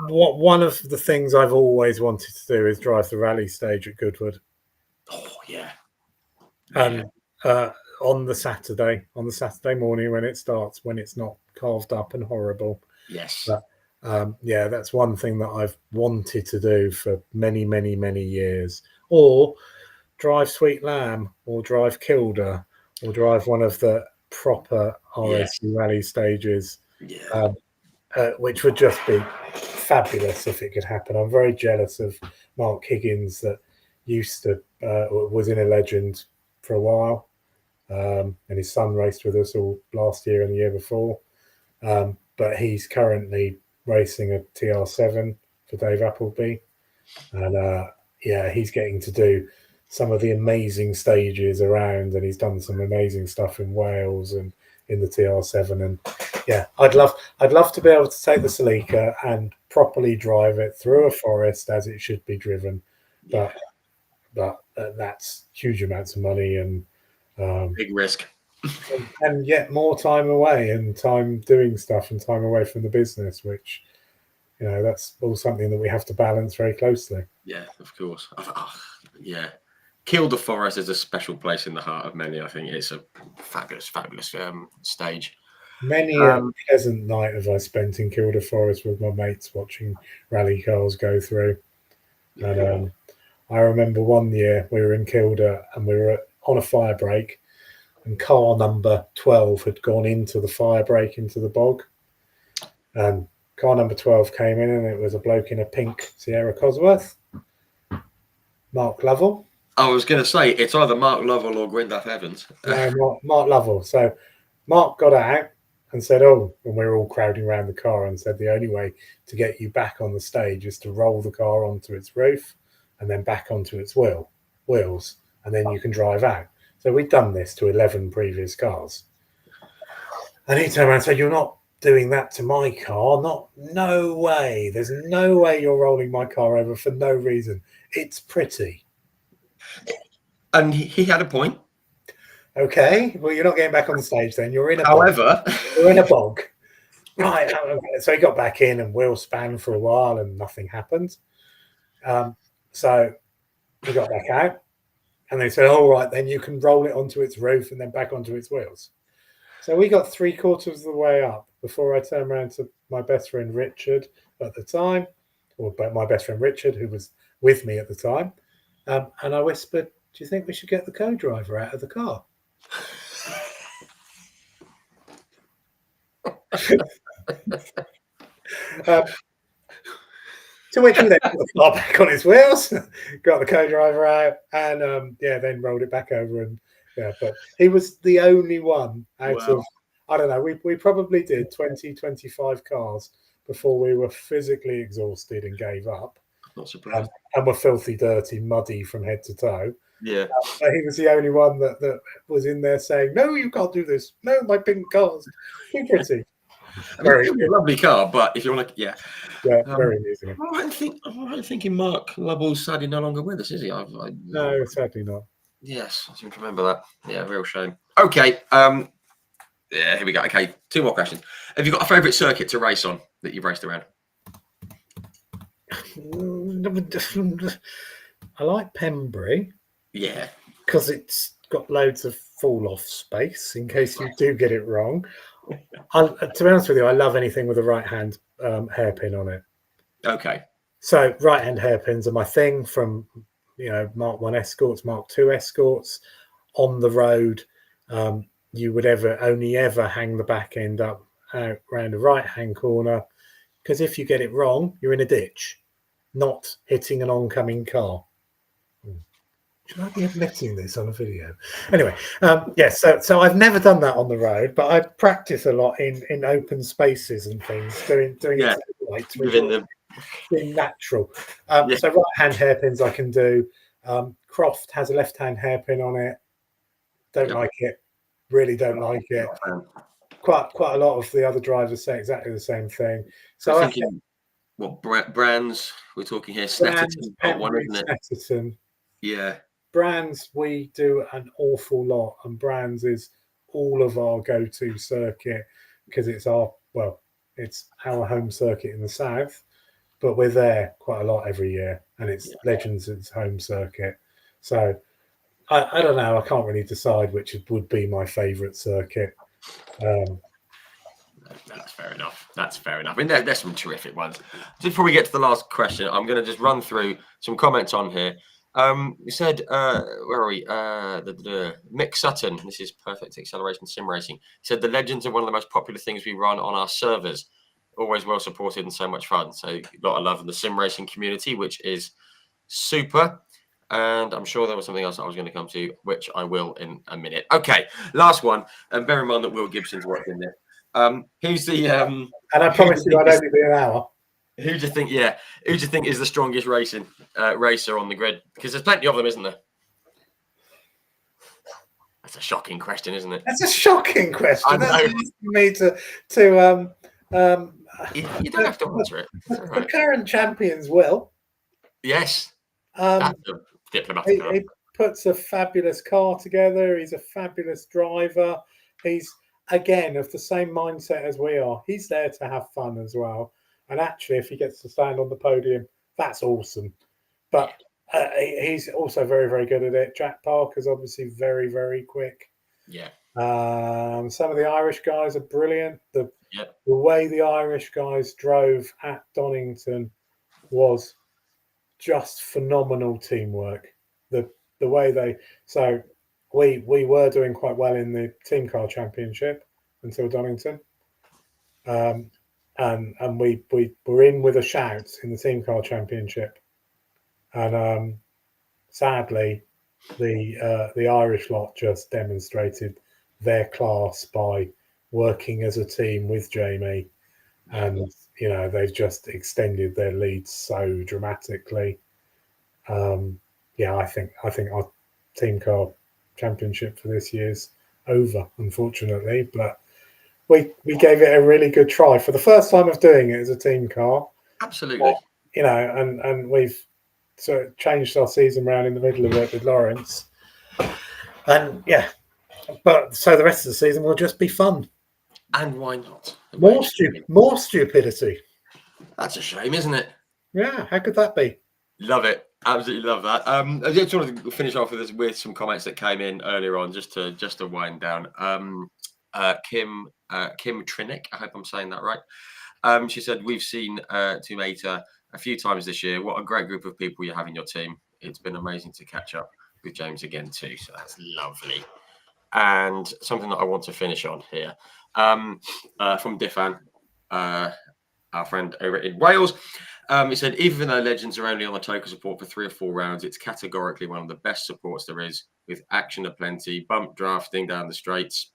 one of the things I've always wanted to do is drive the rally stage at Goodwood. Oh yeah. On the Saturday morning when it starts, when it's not carved up and horrible. Yes. But, yeah, that's one thing that I've wanted to do for many, many, many years. Or drive Sweet Lamb, or drive Kilda, or drive one of the proper RSC rally stages, which would just be fabulous if it could happen. I'm very jealous of Mark Higgins that was in a Legend for a while, and his son raced with us all last year and the year before, but he's currently racing a TR7 for Dave Appleby, and he's getting to do some of the amazing stages around, and he's done some amazing stuff in Wales and in the TR7. And yeah, I'd love to be able to take the Celica and properly drive it through a forest as it should be driven, but that's huge amounts of money and big risk, and yet more time away and time doing stuff and time away from the business, which, you know, that's all something that we have to balance very closely. Yeah, of course. Yeah, Kilda Forest is a special place in the heart of many. I think it's a fabulous stage. Many a pleasant night have I spent in Kilda Forest with my mates watching rally cars go through. And I remember one year we were in Kilda and we were on a fire break, and car number 12 had gone into the fire break into the bog. And car number 12 came in, and it was a bloke in a pink Sierra Cosworth, Mark Lovell. I was going to say, it's either Mark Lovell or Gwyndaf Evans. No, Mark Lovell. So Mark got out and said, and we were all crowding around the car, and said the only way to get you back on the stage is to roll the car onto its roof and then back onto its wheels, and then you can drive out. So we'd done this to 11 previous cars. And he turned around and said, "You're not doing that to my car. No way. There's no way you're rolling my car over for no reason. It's pretty." And he had a point. Okay, well, you're not getting back on the stage then. You're in a However, you're in a bog. Right. So he got back in and wheel span for a while and nothing happened. So he got back out and they said, "All right, then you can roll it onto its roof and then back onto its wheels." So we got 3/4 of the way up before I turned around to my best friend Richard at the time, or my best friend Richard, who was with me at the time. And I whispered, "Do you think we should get the co-driver out of the car?" To which we then put the car back on its wheels, got the co-driver out, and then rolled it back over. And but he was the only one out of, I don't know, we probably did 20, 25 cars before we were physically exhausted and gave up. Not surprised. And were filthy, dirty, muddy from head to toe. Yeah. But he was the only one that was in there saying, "No, you can't do this. No, my pink car's too pretty." I mean, it'd be a lovely car, but if you want to, yeah. Very amusing. I'm right thinking Mark Lovell's sadly no longer with us, is he? No, sadly not. Yes, I seem to remember that. Yeah, real shame. Okay. Yeah, here we go. Okay, 2 more questions. Have you got a favourite circuit to race on that you've raced around? I like Pembury. Yeah. Because it's got loads of fall-off space in case you do get it wrong. To be honest with you, I love anything with a right-hand hairpin on it. Okay. So right-hand hairpins are my thing from, Mark 1 Escorts, Mark 2 Escorts. On the road, you would only ever hang the back end up around a right-hand corner, because if you get it wrong, you're in a ditch, not hitting an oncoming car. Should I be admitting this on a video? Anyway, yes. So I've never done that on the road, but I practice a lot in open spaces and things, doing Yeah. it right, being natural. Yeah. So right-hand hairpins I can do. Croft has a left-hand hairpin on it. Don't like it. Really don't like it. Quite a lot of the other drivers say exactly the same thing. So I'm thinking, what brands we're talking here? Snetterton, one, isn't it? Snetterton. Yeah. Brands, we do an awful lot, and Brands is all of our go-to circuit because it's our home circuit in the south, but we're there quite a lot every year, and it's Legends' home circuit. So I don't know. I can't really decide which would be my favourite circuit. That's fair enough. That's fair enough. I mean, there's some terrific ones. Just before we get to the last question, I'm going to just run through some comments on here. You said, where are we? Mick Sutton. This is Perfect Acceleration Sim Racing. He said the Legends are one of the most popular things we run on our servers. Always well supported and so much fun. So a lot of love in the sim racing community, which is super. And I'm sure there was something else I was going to come to, which I will in a minute. Okay, last one. And bear in mind that Will Gibson's working there. Who's the and I promise you I'd only be an hour. Who do you think? Yeah, who do you think is the strongest racer on the grid? Because there's plenty of them, isn't there? That's a shocking question, isn't it? That's a shocking question. I know. That's easy for me to you don't have to answer it. The current champions will. Yes. That's a diplomatic. He puts a fabulous car together. He's a fabulous driver. He's again of the same mindset as we are. He's there to have fun as well. And actually, if he gets to stand on the podium, that's awesome. But he's also very, very good at it. Jack Parker's obviously very, very quick. Yeah. Some of the Irish guys are brilliant. The way the Irish guys drove at Donington was just phenomenal teamwork. The way we were doing quite well in the team car championship until Donington. And we were in with a shout in the team car championship, and sadly, the Irish lot just demonstrated their class by working as a team with Jamie, and they've just extended their lead so dramatically. I think our team car championship for this year's over, unfortunately, but. We gave it a really good try for the first time of doing it as a team car. Absolutely. And we've sort of changed our season round in the middle of it with Lawrence. And but so the rest of the season will just be fun. And why not? More stupidity. That's a shame, isn't it? Yeah, how could that be? Love it. Absolutely love that. I just wanted to finish off with some comments that came in earlier on, just to wind down. Kim Trinick, I hope I'm saying that right. She said, we've seen Tumata a few times this year. What a great group of people you have in your team. It's been amazing to catch up with James again too. So that's lovely. And something that I want to finish on here from Diffan, our friend over in Wales. He said, even though Legends are only on the token support for 3 or 4 rounds, it's categorically one of the best supports there is, with action aplenty, bump drafting down the straights.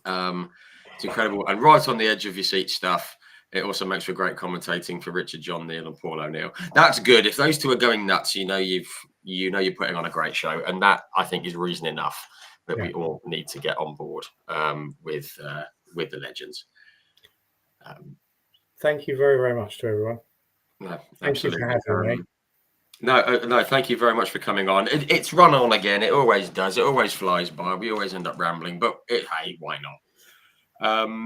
It's incredible, and right on the edge of your seat stuff. It also makes for great commentating for Richard, John Neal, and Paul O'Neill. That's good. If those two are going nuts, you're putting on a great show, and that I think is reason enough that we all need to get on board with the Legends. Thank you very, very much to everyone. No, Thank you for having me. No, thank you very much for coming on. It's run on again. It always does. It always flies by. We always end up rambling, but hey, why not?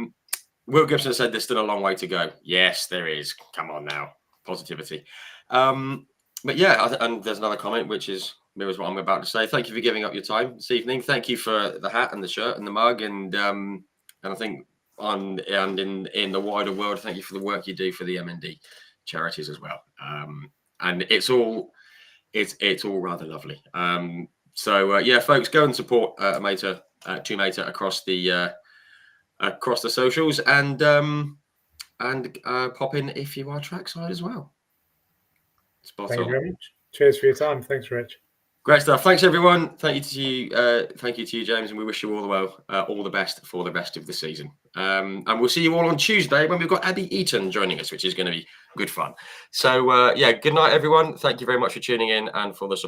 Will Gibson said there's still a long way to go. Yes, there is. Come on now. Positivity. But yeah, and there's another comment which mirrors what I'm about to say. Thank you for giving up your time this evening. Thank you for the hat and the shirt and the mug, and I think in the wider world, thank you for the work you do for the MND charities as well. And it's all rather lovely. So yeah, folks, go and support Mater, Two Mater across the socials, and pop in if you are trackside as well. Spot Thank on. you very much. Cheers for your time. Thanks, Rich. Great stuff. Thanks, everyone. Thank you to you. Thank you to you, James, and we wish you all the best for the rest of the season. And we'll see you all on Tuesday when we've got Abby Eaton joining us, which is going to be good fun. So yeah, good night, everyone. Thank you very much for tuning in and for the support.